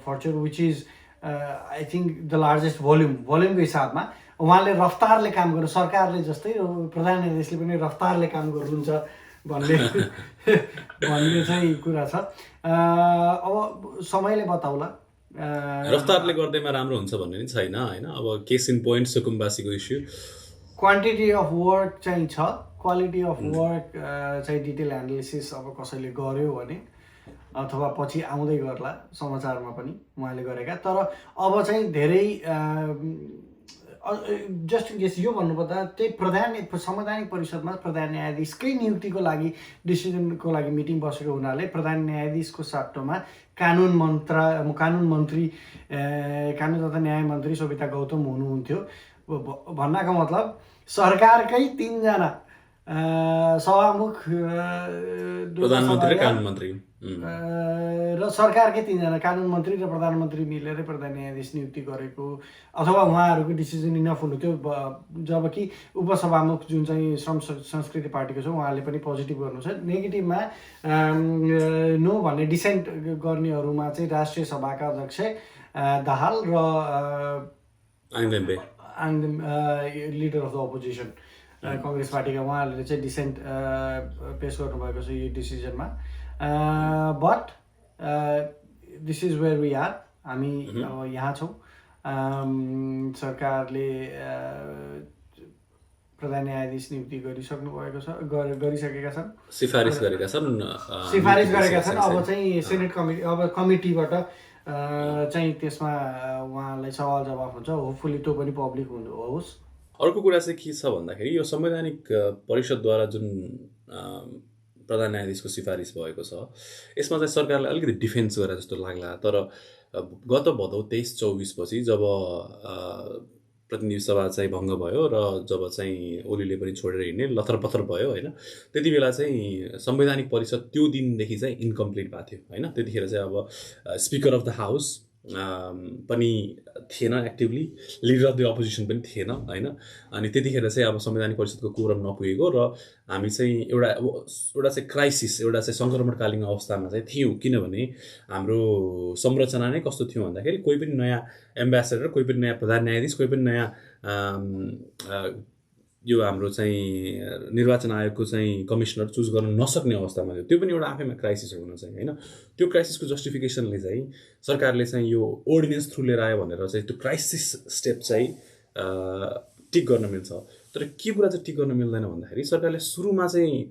फर्चर which is I think the largest भोल्युमको हिसाबमा उहाँले रफ्तारले काम गर्नु, सरकारले जस्तै प्रधान न्यायाधीशले पनि रफ्तारले काम गर्नुहुन्छ भन्ने चाहिँ कुरा छ। अब समयले बताउला रफ्तारले गर्दैमा राम्रो हुन्छ भन्ने नि छैन होइन। अब केस इन पोइन्ट सुकुम्बासीको इस्यु, क्वान्टिटी अफ वर्क चाहिँ छ, क्वालिटी अफ वर्क चाहिँ डिटेल एनालिसिस अब कसैले गर्यो भने अथवा पछि आउँदै गर्ला समाचारमा पनि उहाँले गरेका। तर अब चाहिँ धेरै जस्ट इन केस यो भन्नुपर्दा त्यही संवैधानिक परिषदमा प्रधान न्यायाधीशकै नियुक्तिको लागि डिसिजनको लागि मिटिङ बसेको हुनाले प्रधान न्यायाधीशको सट्टामा कानुन तथा न्याय मन्त्री सोभिता गौतम हुनुहुन्थ्यो। भन्नाको मतलब सरकारकै 3 जना सभामुख, प्रधानमन्त्री र कानुन मन्त्री र सरकारकै 3 जना कानुन मन्त्री र प्रधानमन्त्री मिलेर प्रधान न्यायाधीश नियुक्ति गरेको अथवा उहाँहरूको डिसिजन इनफ हुनु थियो। जबकि उपसभामुख जुन चाहिँ श्रम संस्कृति पार्टीको छ उहाँले पनि पोजिटिभ गर्नु छ। नेगेटिभमा नो भन्ने डिसेन्ट गर्नेहरूमा चाहिँ राष्ट्रिय सभाका अध्यक्ष दाहाल र Angdem leader of the opposition Congress पार्टीका उहाँहरूले चाहिँ डिसेन्ट पेस गर्नुभएको छ यो डिसिजनमा but this is where we are हामी अब यहाँ छौँ सरकारले प्रधान न्यायाधीश नियुक्ति गरिसक्नु भएको छ गरिसकेका छन् सिफारिस गरेका छन् अब चाहिँ सेनेट कमिटीबाट चाहिँ त्यसमा उहाँलाई सवाल जवाफ हुन्छ होपफुली त्यो पनि पब्लिक होस् अर्को कुरा चाहिँ के छ भन्दाखेरि यो संवैधानिक परिषदद्वारा जुन प्रधान न्यायाधीशको सिफारिस भएको छ यसमा चाहिँ सरकारले अलिकति डिफेन्स गरे जस्तो लाग्ला तर गत भदौ 23-24 पछि जब प्रतिनिधि सभा चाहिँ भङ्ग भयो र जब चाहिँ ओलीले पनि छोडेर हिँड्ने लथरपथर भयो होइन त्यति बेला चाहिँ संवैधानिक परिषद त्यो दिनदेखि चाहिँ इन्कम्प्लिट भएको थियो होइन त्यतिखेर चाहिँ अब स्पिकर अफ द हाउस पनि थिएन actively leader of the opposition पनि थिएन होइन अनि त्यतिखेर चाहिँ अब संवैधानिक परिषदको कोरम नपुगेको र हामी चाहिँ एउटा चाहिँ क्राइसिस एउटा चाहिँ सङ्क्रमणकालीन अवस्थामा चाहिँ थियौँ किनभने हाम्रो संरचना नै कस्तो थियो भन्दाखेरि कोही पनि नयाँ एम्बेसेडर कोही पनि नयाँ प्रधान न्यायाधीश कोही पनि नयाँ यो हाम्रो चाहिँ निर्वाचन आयोगको चाहिँ कमिसनर चुज गर्न नसक्ने अवस्थामा थियो त्यो पनि एउटा आफैमा क्राइसिस हुन चाहिँ होइन त्यो क्राइसिसको जस्टिफिकेसनले चाहिँ सरकारले चाहिँ यो ओर्डिनेन्स थ्रु लिएर आयो भनेर चाहिँ त्यो क्राइसिस स्टेप चाहिँ टिक गर्न मिल्छ तर के कुरा चाहिँ टिक गर्न मिल्दैन भन्दाखेरि सरकारले सुरुमा चाहिँ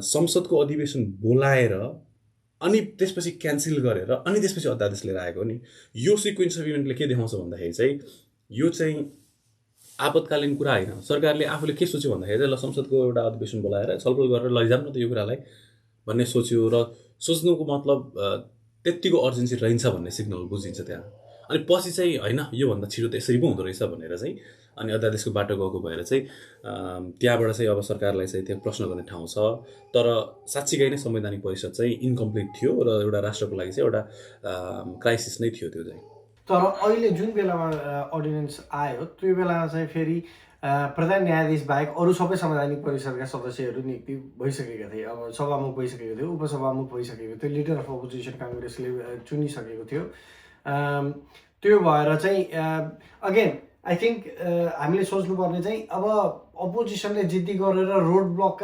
संसदको अधिवेशन बोलाएर अनि त्यसपछि क्यान्सल गरेर अनि त्यसपछि अध्यादेश लिएर आएको नि यो सिक्वेन्स अफ इभेन्टले के देखाउँछ भन्दाखेरि चाहिँ यो चाहिँ आपतकालीन कुरा होइन सरकारले आफूले के सोच्यो भन्दाखेरि चाहिँ ल संसदको एउटा अधिवेशन बोलाएर छलफल गरेर लैजाऊँ न त यो कुरालाई भन्ने सोच्यो र सोच्नुको मतलब त्यत्तिको अर्जेन्सी रहन्छ भन्ने सिग्नल बुझिन्छ त्यहाँ अनि पछि चाहिँ होइन योभन्दा छिटो त यसरी पो हुँदो रहेछ भनेर चाहिँ अनि अध्यादेशको बाटो गएको भएर चाहिँ त्यहाँबाट चाहिँ अब सरकारलाई चाहिँ त्यहाँ प्रश्न गर्ने ठाउँ छ तर साँच्चीकै नै संवैधानिक परिषद चाहिँ इन्कम्प्लिट थियो र एउटा राष्ट्रको लागि चाहिँ एउटा क्राइसिस नै थियो त्यो चाहिँ तर अहिले जुन बेलामा अर्डिनेन्स आयो त्यो बेलामा चाहिँ फेरि प्रधान न्यायाधीश बाहेक अरू सबै संवैधानिक परिषदका सदस्यहरू नियुक्ति भइसकेका थिए अब सभामुख भइसकेको थियो उपसभामुख भइसकेको थियो लिडर अफ अपोजिसन काङ्ग्रेसले चुनिसकेको थियो त्यो भएर चाहिँ अगेन आई थिङ्क हामीले सोच्नुपर्ने चाहिँ अब अपोजिसनले जिद्दी गरेर रोड ब्लक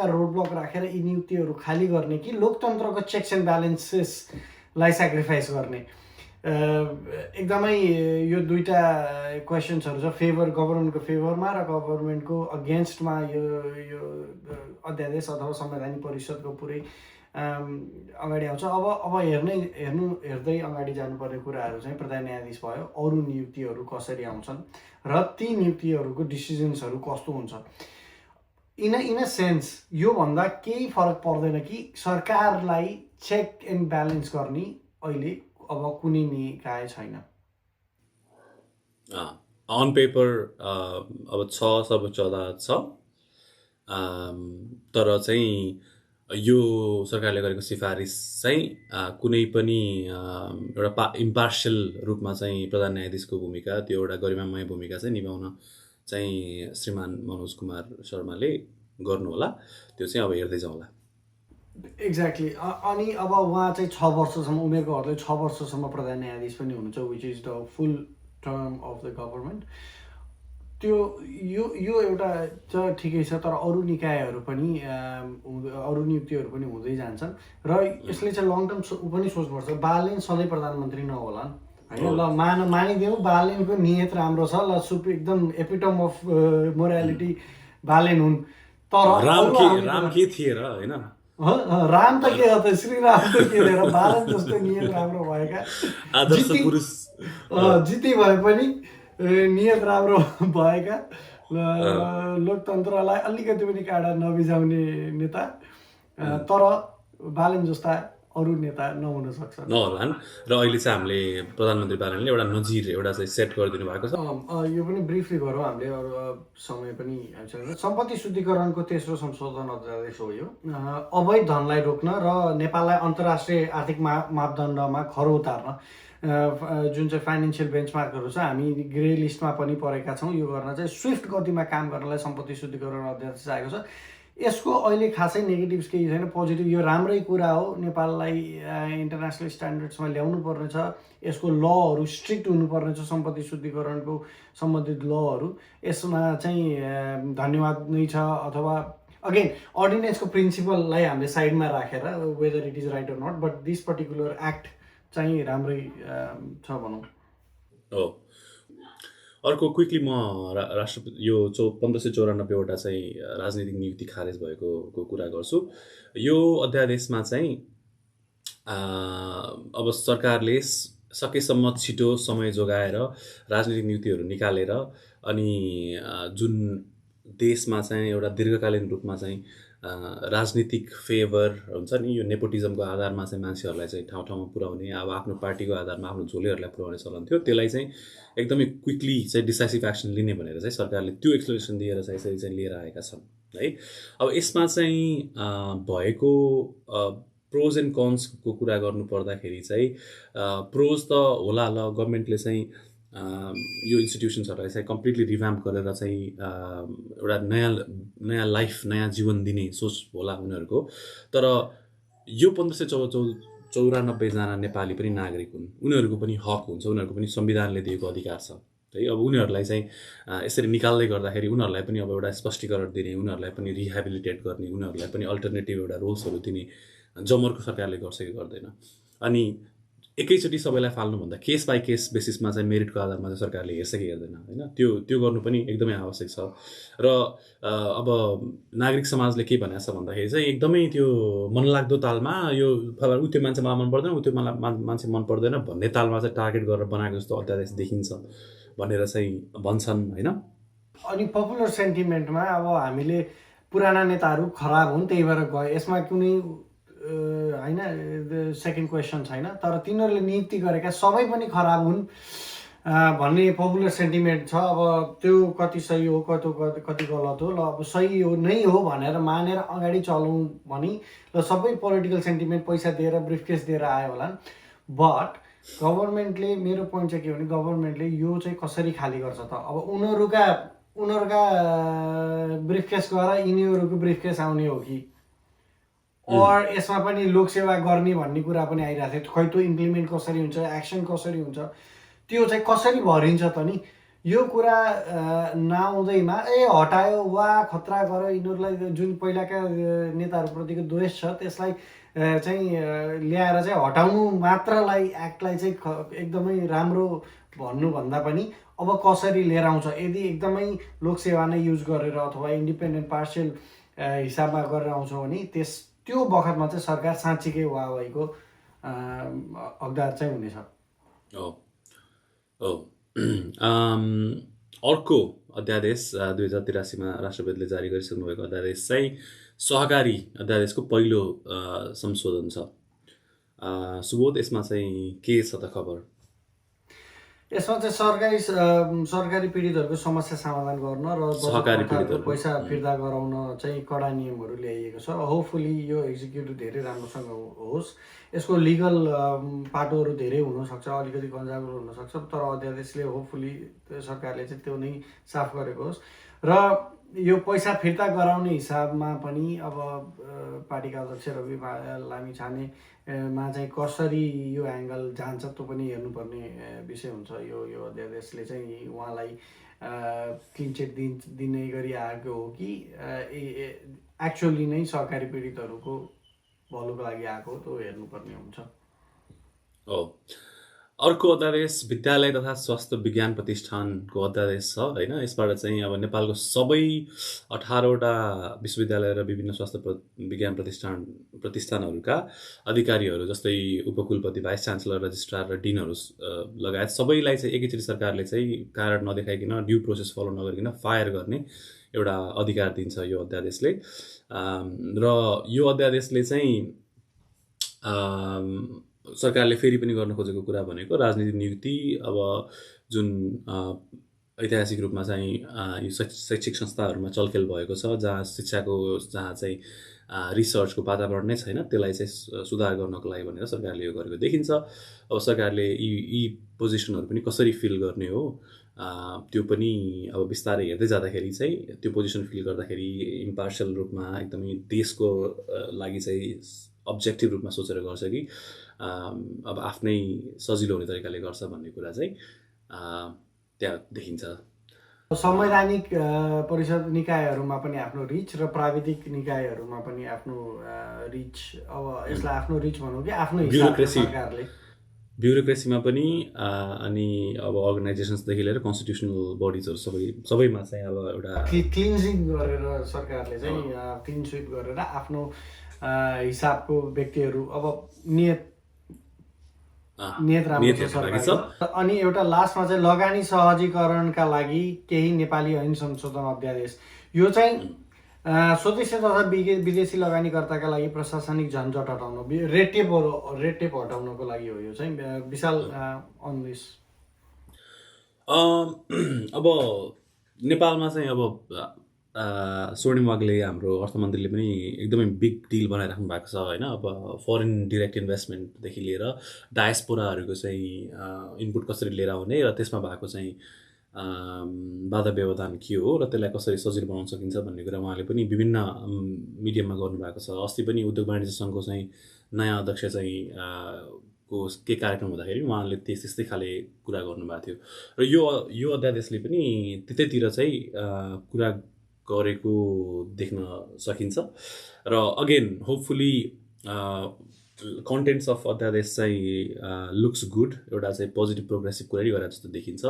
राखेर यी नियुक्तिहरू खाली गर्ने कि लोकतन्त्रको चेक्स एन्ड ब्यालेन्सेसलाई सेक्रिफाइस गर्ने एकदमै यो दुईटा क्वेसन्सहरू छ गभर्मेन्टको फेभरमा र गभर्मेन्टको अगेन्स्टमा यो अध्यादेश अथवा संवैधानिक परिषदको पुरै अगाडि आउँछ अब हेर्दै अगाडि जानुपर्ने कुराहरू चाहिँ प्रधान न्यायाधीश भयो अरू नियुक्तिहरू कसरी आउँछन् र ती नियुक्तिहरूको डिसिजन्सहरू कस्तो हुन्छ इन अ सेन्स योभन्दा केही फरक पर्दैन कि सरकारलाई चेक एन्ड ब्यालेन्स गर्ने अहिले अब कुनै निकाय छैन अन पेपर अब सर्वोच्च अदालत छ तर चाहिँ यो सरकारले गरेको सिफारिस चाहिँ कुनै पनि एउटा इम्पार्सियल रूपमा चाहिँ प्रधान न्यायाधीशको भूमिका त्यो एउटा गरिमामय भूमिका चाहिँ निभाउन चाहिँ श्रीमान मनोज कुमार शर्माले गर्नुहोला त्यो चाहिँ अब हेर्दै जाउँला एक्ज्याक्टली अनि अब उहाँ चाहिँ 6 वर्षसम्म उमेरको हदले 6 वर्षसम्म प्रधान न्यायाधीश पनि हुनुहुन्छ which is the full term of the government त्यो यो एउटा चाहिँ ठिकै छ तर अरू निकायहरू पनि अरू नियुक्तिहरू पनि हुँदै जान्छन् र यसले चाहिँ लङ टर्म पनि सोच्नुपर्छ बालेन सधैँ प्रधानमन्त्री नहोलान् होइन ल मानिदेऊ बालेनको नियत राम्रो छ ल एकदम एपिटम अफ मोरालिटी बालेन हुन् तर राम के थिए र होइन राम त के हो त श्रीराम त के लिएर बालन जस्तो नियत राम्रो भएका जित्ती भए पनि नियत राम्रो भएका लोकतन्त्रलाई अलिकति पनि काँडा नबिजाउने नेता तर बालन जस्ता अरू नेता नहुन सक्छ नहोलान् र अहिले चाहिँ हामीले प्रधानमन्त्री बालनले एउटा नजिर एउटा चाहिँ सेट गरिदिनु भएको छ यो पनि ब्रिफली गरौँ हामीले अरू समय पनि सम्पत्ति शुद्धिकरणको तेस्रो संशोधन अध्यादेश हो यो अवैध धनलाई रोक्न र नेपाललाई अन्तर्राष्ट्रिय आर्थिक मापदण्डमा खरो उतार्न जुन चाहिँ फाइनेन्सियल बेन्चमार्कहरू छ हामी ग्रे लिस्टमा पनि परेका छौँ यो गर्न चाहिँ स्विफ्ट गतिमा काम गर्नलाई सम्पत्ति शुद्धिकरण अध्यादेश आएको छ यसको अहिले खासै नेगेटिभ्स केही छैन, पोजिटिभ यो राम्रै कुरा हो। नेपाललाई इन्टरनेसनल स्ट्यान्डर्ड्समा ल्याउनु पर्ने छ। यसको लहरू स्ट्रिक्ट हुनुपर्ने छ, सम्पत्ति शुद्धिकरणको सम्बन्धित लहरू। यसमा चाहिँ धन्यवाद नै छ। अथवा अगेन अर्डिनेन्सको प्रिन्सिपललाई हामीले साइडमा राखेर whether it is right or not, but this particular act चाहिँ राम्रै छ भनौँ। हो। अर्को क्विकली म राष्ट्रपति यो 1594वटा चाहिँ राजनीतिक नियुक्ति खारेज भएको कुरा गर्छु। यो अध्यादेशमा चाहिँ अब सरकारले सकेसम्म छिटो समय जोगाएर राजनीतिक नियुक्तिहरू निकालेर अनि जुन देशमा चाहिँ एउटा दीर्घकालीन रूपमा चाहिँ राजनीतिक फेभर हुन्छ नि, यो नेपोटिजमको आधारमा चाहिँ मान्छेहरूलाई चाहिँ ठाउँ ठाउँमा पुर्याउने, अब आफ्नो पार्टीको आधारमा आफ्नो झोलेहरूलाई पुर्याउने चलन थियो, त्यसलाई चाहिँ एकदमै क्विकली चाहिँ डिसाइसिभ एक्सन लिने भनेर चाहिँ सरकारले त्यो एक्सप्लेनेसन दिएर चाहिँ यसरी चाहिँ लिएर आएका छन् है। अब यसमा चाहिँ भएको प्रोज एन्ड कन्सको कुरा गर्नु पर्दाखेरि चाहिँ प्रोज त होला, ल गभर्मेन्टले चाहिँ यो इन्स्टिट्युसन्सहरूलाई चाहिँ कम्प्लिटली रिभ्याम्प गरेर चाहिँ एउटा नयाँ लाइफ, नयाँ जीवन दिने सोच होला उनीहरूको। तर यो 1594जना नेपाली पनि नागरिक हुन्, उनीहरूको पनि हक हुन्छ, उनीहरूको पनि संविधानले दिएको अधिकार छ है। अब उनीहरूलाई चाहिँ यसरी निकाल्दै गर्दाखेरि उनीहरूलाई पनि अब एउटा स्पष्टीकरण दिने, उनीहरूलाई पनि रिहेबिलिटेट गर्ने, उनीहरूलाई पनि अल्टरनेटिभ एउटा रोल्सहरू दिने जमर्को सरकारले गर्छ कि गर्दैन। अनि एकैचोटि सबैलाई फाल्नुभन्दा केस बाई केस बेसिसमा चाहिँ मेरिटको आधारमा चाहिँ सरकारले हेर्छ कि हेर्दैन होइन, त्यो गर्नु पनि एकदमै आवश्यक छ। र अब नागरिक समाजले के भनेको छ भन्दाखेरि चाहिँ एकदमै त्यो मनलाग्दो तालमा यो ऊ त्यो मान्छे मलाई मन पर्दैन, ऊ त्यो मलाई मान्छे मन पर्दैन भन्ने तालमा चाहिँ टार्गेट गरेर बनाएको जस्तो अध्यादेश देखिन्छ भनेर चाहिँ भन्छन् होइन। अनि पपुलर सेन्टिमेन्टमा अब हामीले पुराना नेताहरू खराब हुन् त्यही भएर गए, यसमा कुनै होइन सेकेन्ड क्वेसन छैन। तर तिनीहरूले नियुक्ति गरेका सबै पनि खराब हुन् भन्ने पपुलर सेन्टिमेन्ट छ। अब त्यो कति सही हो कति गलत हो, ल अब सही हो नै हो भनेर मानेर अगाडि चलौँ भने ल सबै पोलिटिकल सेन्टिमेन्ट पैसा दिएर ब्रिफकेस दिएर आयो होला। बट गभर्मेन्टले, मेरो पोइन्ट चाहिँ के हो भने गभर्मेन्टले यो चाहिँ कसरी खाली गर्छ त? अब उनीहरूका ब्रिफकेस गएर यिनीहरूको ब्रिफकेस आउने हो कि? और यसमा पनि लोकसेवा गर्ने भन्ने कुरा पनि आइरहेको थियो, खै त्यो इम्प्लिमेन्ट कसरी हुन्छ, एक्सन कसरी हुन्छ, त्यो चाहिँ कसरी भरिन्छ त नि? यो कुरा नआउँदैमा हटायो वा खतरा गऱ्यो, यिनीहरूलाई जुन पहिलाका नेताहरूप्रतिको द्वेष छ त्यसलाई चाहिँ ल्याएर चाहिँ हटाउनु मात्रलाई एक्टलाई चाहिँ एकदमै राम्रो भन्नुभन्दा पनि अब कसरी लिएर आउँछ, यदि एकदमै लोकसेवा नै युज गरेर अथवा इन्डिपेन्डेन्ट पार्सियल हिसाबमा गरेर आउँछ भने त्यो बखतमा चाहिँ सरकार साँच्चीकै वाहवाहीको हकदार चाहिँ हुनेछ। अर्को अध्यादेश 2083मा राष्ट्रपतिले जारी गरिसक्नु भएको अध्यादेश चाहिँ सहकारी अध्यादेशको पहिलो संशोधन छ। सुबोध, यसमा चाहिँ के छ त खबर? यसमा चाहिँ सरकारी पीडितहरूको समस्या समाधान गर्न र सहकारी पीडितहरूको पैसा फिर्ता गराउन चाहिँ कडा नियमहरू ल्याइएको छ। होपफुली यो एक्जिक्युटिभ धेरै राम्रोसँग होस्। यसको लिगल पाटोहरू धेरै हुनसक्छ, अलिकति गन्जागुरो हुनसक्छ, तर अध्यादेशले होपफुली सरकारले चाहिँ त्यो नै साफ गरेको होस्। र यो पैसा फिर्ता गराउने हिसाबमा पनि अब पार्टीका अध्यक्ष रवि लामिछाने मा चाहिँ कसरी यो एङ्गल जान्छ त्यो पनि हेर्नुपर्ने विषय हुन्छ। यो अध्यादेशले चाहिँ उहाँलाई क्लिन चिट दिने गरी आएको हो कि एक्चुअली नै सहकारी पीडितहरूको भलोको लागि आएको त्यो हेर्नुपर्ने हुन्छ। अर्को अध्यादेश विद्यालय तथा स्वास्थ्य विज्ञान प्रतिष्ठानको अध्यादेश छ होइन। यसबाट चाहिँ अब नेपालको सबै 18वटा विश्वविद्यालय र विभिन्न स्वास्थ्य विज्ञान प्रतिष्ठानहरूका अधिकारीहरू जस्तै उपकुलपति, भाइस चान्सलर, रजिस्ट्रार र डिनहरू लगायत सबैलाई चाहिँ एकैचोटि सरकारले चाहिँ कारण नदेखाइकन, ड्यू प्रोसेस फलो नगरिकन फायर गर्ने एउटा अधिकार दिन्छ यो अध्यादेशले। र यो अध्यादेशले चाहिँ सरकारले फेरि पनि गर्न खोजेको कुरा भनेको राजनीतिक नियुक्ति अब जुन ऐतिहासिक रूपमा चाहिँ यो शैक्षिक संस्थाहरूमा चलखेल भएको छ, जहाँ जहाँ चाहिँ रिसर्चको वातावरण नै छैन, त्यसलाई चाहिँ सुधार गर्नको लागि भनेर सरकारले यो गरेको देखिन्छ। अब सरकारले यी पोजिसनहरू पनि कसरी फिल गर्ने हो त्यो पनि अब बिस्तारै हेर्दै जाँदाखेरि चाहिँ त्यो पोजिसन फिल गर्दाखेरि इम्पार्सियल रूपमा एकदमै देशको लागि चाहिँ अब्जेक्टिभ रूपमा सोचेर गर्छ कि अब आफ्नै सजिलो हुने तरिकाले गर्छ भन्ने कुरा चाहिँ त्यहाँ देखिन्छ। संवैधानिक परिषद निकायहरूमा पनि आफ्नो रिच र प्राविधिक निकायहरूमा पनि आफ्नो रिच, अब यसलाई आफ्नो रिच भनौँ कि आफ्नो हिसाबले सरकारले ब्युरोक्रेसीमा पनि अनि अब अर्गनाइजेसन्सदेखि लिएर कन्स्टिट्युसनल बडिजहरू सबैमा चाहिँ अब एउटा क्लिन्जिङ गरेर सरकारले चाहिँ क्लिन स्विप गरेर आफ्नो हिसाबको व्यक्तिहरू अब नियत राम्रो छ सरकारको। अनि एउटा लास्टमा चाहिँ लगानी सहजीकरणका लागि केही नेपाली ऐन संशोधन अध्यादेश, यो चाहिँ स्वदेशी तथा विदेशी लगानीकर्ताका लागि प्रशासनिक झन्झट हटाउन, रेड टेप हटाउनको लागि हो। यो चाहिँ विशाल अन दिस अब नेपालमा चाहिँ अब स्वर्णिम वाग्ले हाम्रो अर्थमन्त्रीले पनि एकदमै बिग डिल बनाइराख्नु भएको छ होइन। अब फरेन डिरेक्ट इन्भेस्टमेन्टदेखि लिएर डायस्पोराहरूको चाहिँ इनपुट कसरी लिएर आउने र त्यसमा भएको चाहिँ बाधा व्यवधान के हो र त्यसलाई कसरी सजिलो बनाउन सकिन्छ भन्ने कुरा उहाँले पनि विभिन्न मिडियममा गर्नुभएको छ। अस्ति पनि उद्योग वाणिज्य सङ्घको चाहिँ नयाँ अध्यक्ष चाहिँ को के कार्यक्रम हुँदाखेरि उहाँले त्यस्तै खाले कुरा गर्नुभएको थियो र यो अध्यादेशले पनि त्यतैतिर चाहिँ कुरा गरेको देख्न सकिन्छ। र अगेन होपफुली कन्टेन्ट्स अफ अध्यादेश चाहिँ लुक्स गुड, एउटा चाहिँ पोजिटिभ प्रोग्रेसिभ कुरै गरेर जस्तो देखिन्छ।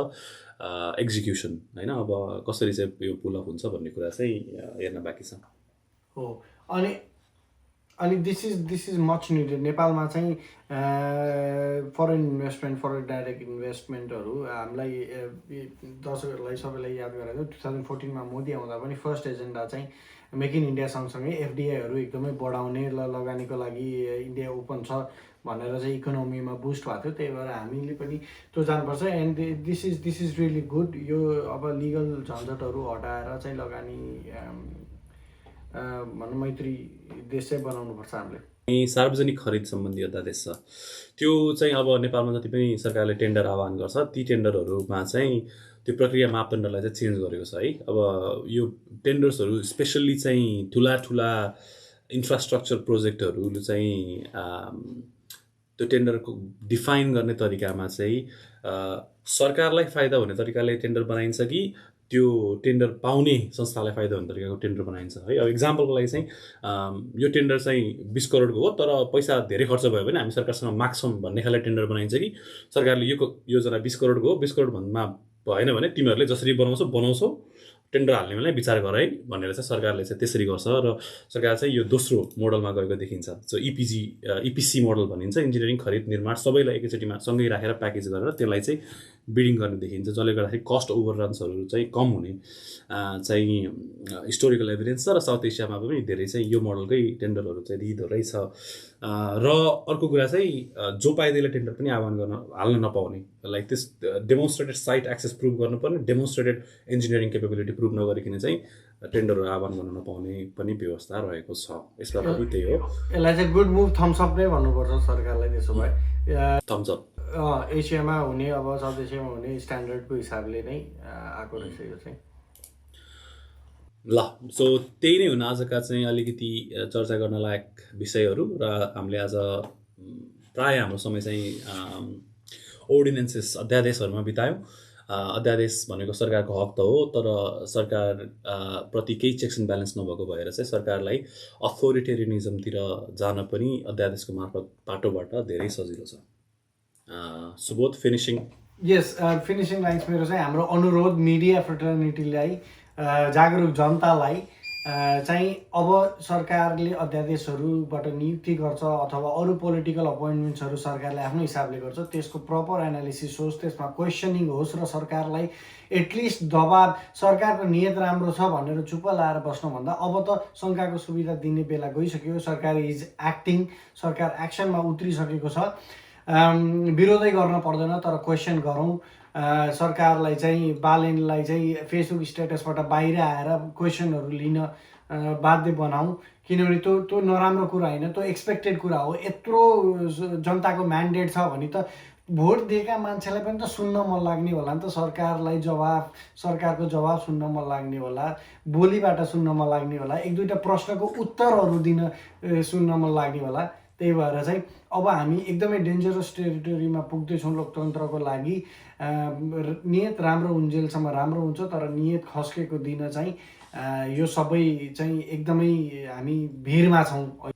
एक्जिक्युसन होइन अब कसरी चाहिँ यो पुल अफ हुन्छ भन्ने कुरा चाहिँ हेर्न बाँकी छ हो। अनि दिस इज मच निडेड। नेपालमा चाहिँ फरेन इन्भेस्टमेन्ट, फरेन डाइरेक्ट इन्भेस्टमेन्टहरू हामीलाई दर्शकहरूलाई सबैलाई याद गराएको 2014मा मोदी आउँदा पनि फर्स्ट एजेन्डा चाहिँ मेक इन इन्डिया सँगसँगै एफडिआईहरू एकदमै बढाउने, लगानीको लागि इन्डिया ओपन छ भनेर चाहिँ इकोनोमीमा बुस्ट भएको थियो। त्यही भएर हामीले पनि त्यो जानुपर्छ। And this is really good. यो अब लिगल झन्झटहरू हटाएर चाहिँ लगानी भनौँ मैत्री देश चाहिँ बनाउनुपर्छ हामीले। सार्वजनिक खरिद सम्बन्धी अध्यादेश छ, त्यो चाहिँ अब नेपालमा जति पनि सरकारले टेन्डर आह्वान गर्छ ती टेन्डरहरूमा चाहिँ त्यो प्रक्रिया मापदण्डलाई चाहिँ चेन्ज गरेको छ है। अब यो टेन्डर्सहरू स्पेसल्ली चाहिँ ठुला इन्फ्रास्ट्रक्चर प्रोजेक्टहरू चाहिँ त्यो टेन्डरको डिफाइन गर्ने तरिकामा चाहिँ सरकारलाई फाइदा हुने तरिकाले टेन्डर बनाइन्छ कि त्यो टेन्डर पाउने संस्थालाई फाइदा हुने तरिकाको टेन्डर बनाइन्छ है। अब इक्जाम्पलको लागि चाहिँ यो टेन्डर चाहिँ 20 करोडको हो तर पैसा धेरै खर्च भयो भने हामी सरकारसँग माग्छौँ भन्ने खाले टेन्डर बनाइन्छ कि सरकारले यो योजना 20 करोडको हो, 20 करोडभन्दा भएन भने तिमीहरूले जसरी बनाउँछौ टेन्डर हाल्ने बेला विचार गर है भनेर चाहिँ सरकारले चाहिँ त्यसरी गर्छ। र सरकार चाहिँ यो दोस्रो मोडलमा गएको देखिन्छ। सो इपिसी मोडल भनिन्छ, इन्जिनियरिङ खरिद निर्माण सबैलाई एकैचोटिमा सँगै राखेर प्याकेज गरेर त्यसलाई चाहिँ बिडिङ गर्ने देखिन्छ, जसले गर्दाखेरि कस्ट ओभररन्सहरू चाहिँ कम हुने चाहिँ हिस्टोरिकल एभिडेन्स छ। र साउथ एसियामा पनि धेरै चाहिँ यो मोडलकै टेन्डरहरू चाहिँ दिँदो रहेछ। र अर्को कुरा चाहिँ जो पाइदिएले टेन्डर पनि आह्वान हाल्न नपाउने, लाइक त्यस डेमोन्स्ट्रेटेड साइट एक्सेस प्रुभ गर्नुपर्ने, डेमोन्स्ट्रेटेड इन्जिनियरिङ केपेबिलिटी प्रुभ नगरिकन चाहिँ टेन्डरहरू आह्वान गर्न नपाउने पनि व्यवस्था रहेको छ। यसमा पनि त्यही हो। यसलाई चाहिँ गुड मुभ थम्सअप नै भन्नुपर्छ सरकारलाई। त्यसो भए थम्सअप एसियामा हुने, अब साउथ एसियामा हुने स्ट्यान्डर्डको हिसाबले नै आएको रहेछ यो चाहिँ। ल सो त्यही नै हुन आजका चाहिँ अलिकति चर्चा गर्न लायक विषयहरू। र हामीले आज प्राय हाम्रो समय चाहिँ ओर्डिनेन्सेस अध्यादेशहरूमा बितायौँ। अध्यादेश भनेको सरकारको हक त हो, तर सरकार प्रति केही चेक्स एन्ड ब्यालेन्स नभएको भएर चाहिँ सरकारलाई अथोरिटेरियनिजमतिर जान पनि अध्यादेशको मार्फत बाटोबाट धेरै सजिलो छ। सुबोध फिनिसिङ फिनिसिङ लाइन्स मेरो चाहिँ हाम्रो अनुरोध मिडिया फ्रेटर्निटीलाई, जागरुक जनतालाई चाहिँ अब सरकारले अध्यादेशहरूबाट नियुक्ति गर्छ अथवा अरू पोलिटिकल अपोइन्टमेन्ट्सहरू सरकारले आफ्नो हिसाबले गर्छ, त्यसको प्रपर एनालिसिस होस्, त्यसमा क्वेसनिङ होस् र सरकारलाई एटलिस्ट दबाब, सरकारको नियत राम्रो छ भनेर चुप्प लाएर बस्नुभन्दा अब त शङ्काको सुविधा दिने बेला गइसक्यो। सरकार इज एक्टिङ, सरकार एक्सनमा उत्रिसकेको छ। विरोधै गर्न पर्दैन तर क्वेसन गरौँ। सरकारलाई चाहिँ बालेनलाई चाहिँ फेसबुक स्टेटसबाट बाहिर आएर क्वेसनहरू लिन बाध्य बनाऊ, किनभने त्यो नराम्रो कुरा होइन, त्यो एक्सपेक्टेड कुरा हो। यत्रो जनताको म्यान्डेट छ भने त भोट दिएका मान्छेलाई पनि त सुन्न मन लाग्ने होला नि त, सरकारको जवाब सुन्न मन लाग्ने होला, बोलीबाट सुन्न मन लाग्ने होला, एक दुईवटा प्रश्नको उत्तरहरू दिन सुन्न मन लाग्ने होला। त्यही भएर चाहिँ अब हामी एकदमै डेन्जरस टेरिटोरीमा पुग्दैछौँ लोकतन्त्रको लागि। नियत राम्रो हुन्जेलसम्म राम्रो हुन्छ, तर नियत खस्केको दिन चाहिँ यो सबै चाहिँ एकदमै हामी भिरमा छौँ।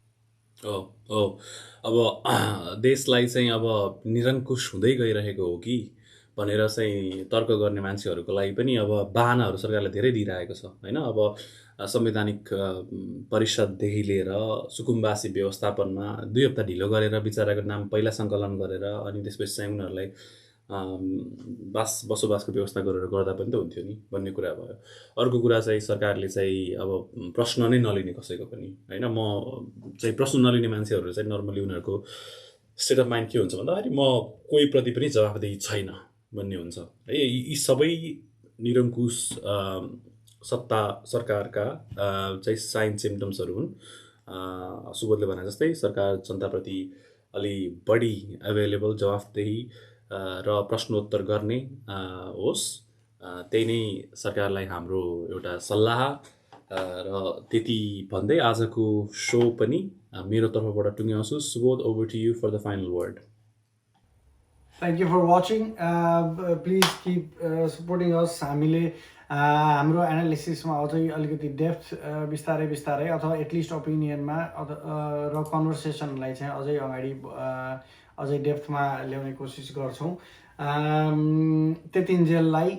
हो अब देशलाई चाहिँ अब निरङ्कुश हुँदै गइरहेको हो कि भनेर चाहिँ तर्क गर्ने मान्छेहरूको लागि पनि अब बाहनाहरू सरकारले धेरै दिइरहेको छ होइन। अब संवैधानिक परिषददेखि लिएर सुकुम्बासी व्यवस्थापनमा 2 हप्ता ढिलो गरेर विचाराको नाम पहिला सङ्कलन गरेर अनि त्यसपछि चाहिँ उनीहरूलाई बसोबासको व्यवस्था गरेर गर्दा पनि त हुन्थ्यो नि भन्ने कुरा भयो। अर्को कुरा चाहिँ सरकारले चाहिँ अब प्रश्न नै नलिने कसैको पनि होइन। म चाहिँ प्रश्न नलिने मान्छेहरू चाहिँ नर्मली उनीहरूको स्टेट अफ माइन्ड के हुन्छ भन्दाखेरि म कोही प्रति पनि जवाफदेही छैन भन्ने हुन्छ है। यी सबै निरङ्कुश सत्ता सरकारका चाहिँ साइन सिम्टम्सहरू हुन्। सुबोधले भने जस्तै सरकार जनताप्रति अलि बढी एभाइलेबल, जवाफदेही र प्रश्नोत्तर गर्ने होस्, त्यही नै सरकारलाई हाम्रो एउटा सल्लाह र त्यति भन्दै आजको सो पनि मेरो तर्फबाट टुङ्ग्याउँछु। Subodh, over to you for the final word. Thank you for watching. Please keep supporting us. हामीले हाम्रो एनालिसिसमा अझै अलिकति डेप्थ बिस्तारै अथवा एटलिस्ट ओपिनियनमा र कन्भर्सेसनलाई चाहिँ अझै अगाडि अझै डेप्थमा ल्याउने कोसिस गर्छौँ। त्यतिन्जेललाई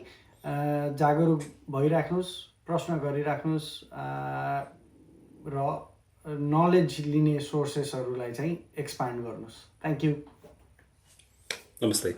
जागरुक भइराख्नुहोस्, प्रश्न गरिराख्नुहोस् र नलेज लिने सोर्सेसहरूलाई चाहिँ एक्सपान्ड गर्नुहोस्। Thank you. नमस्ते।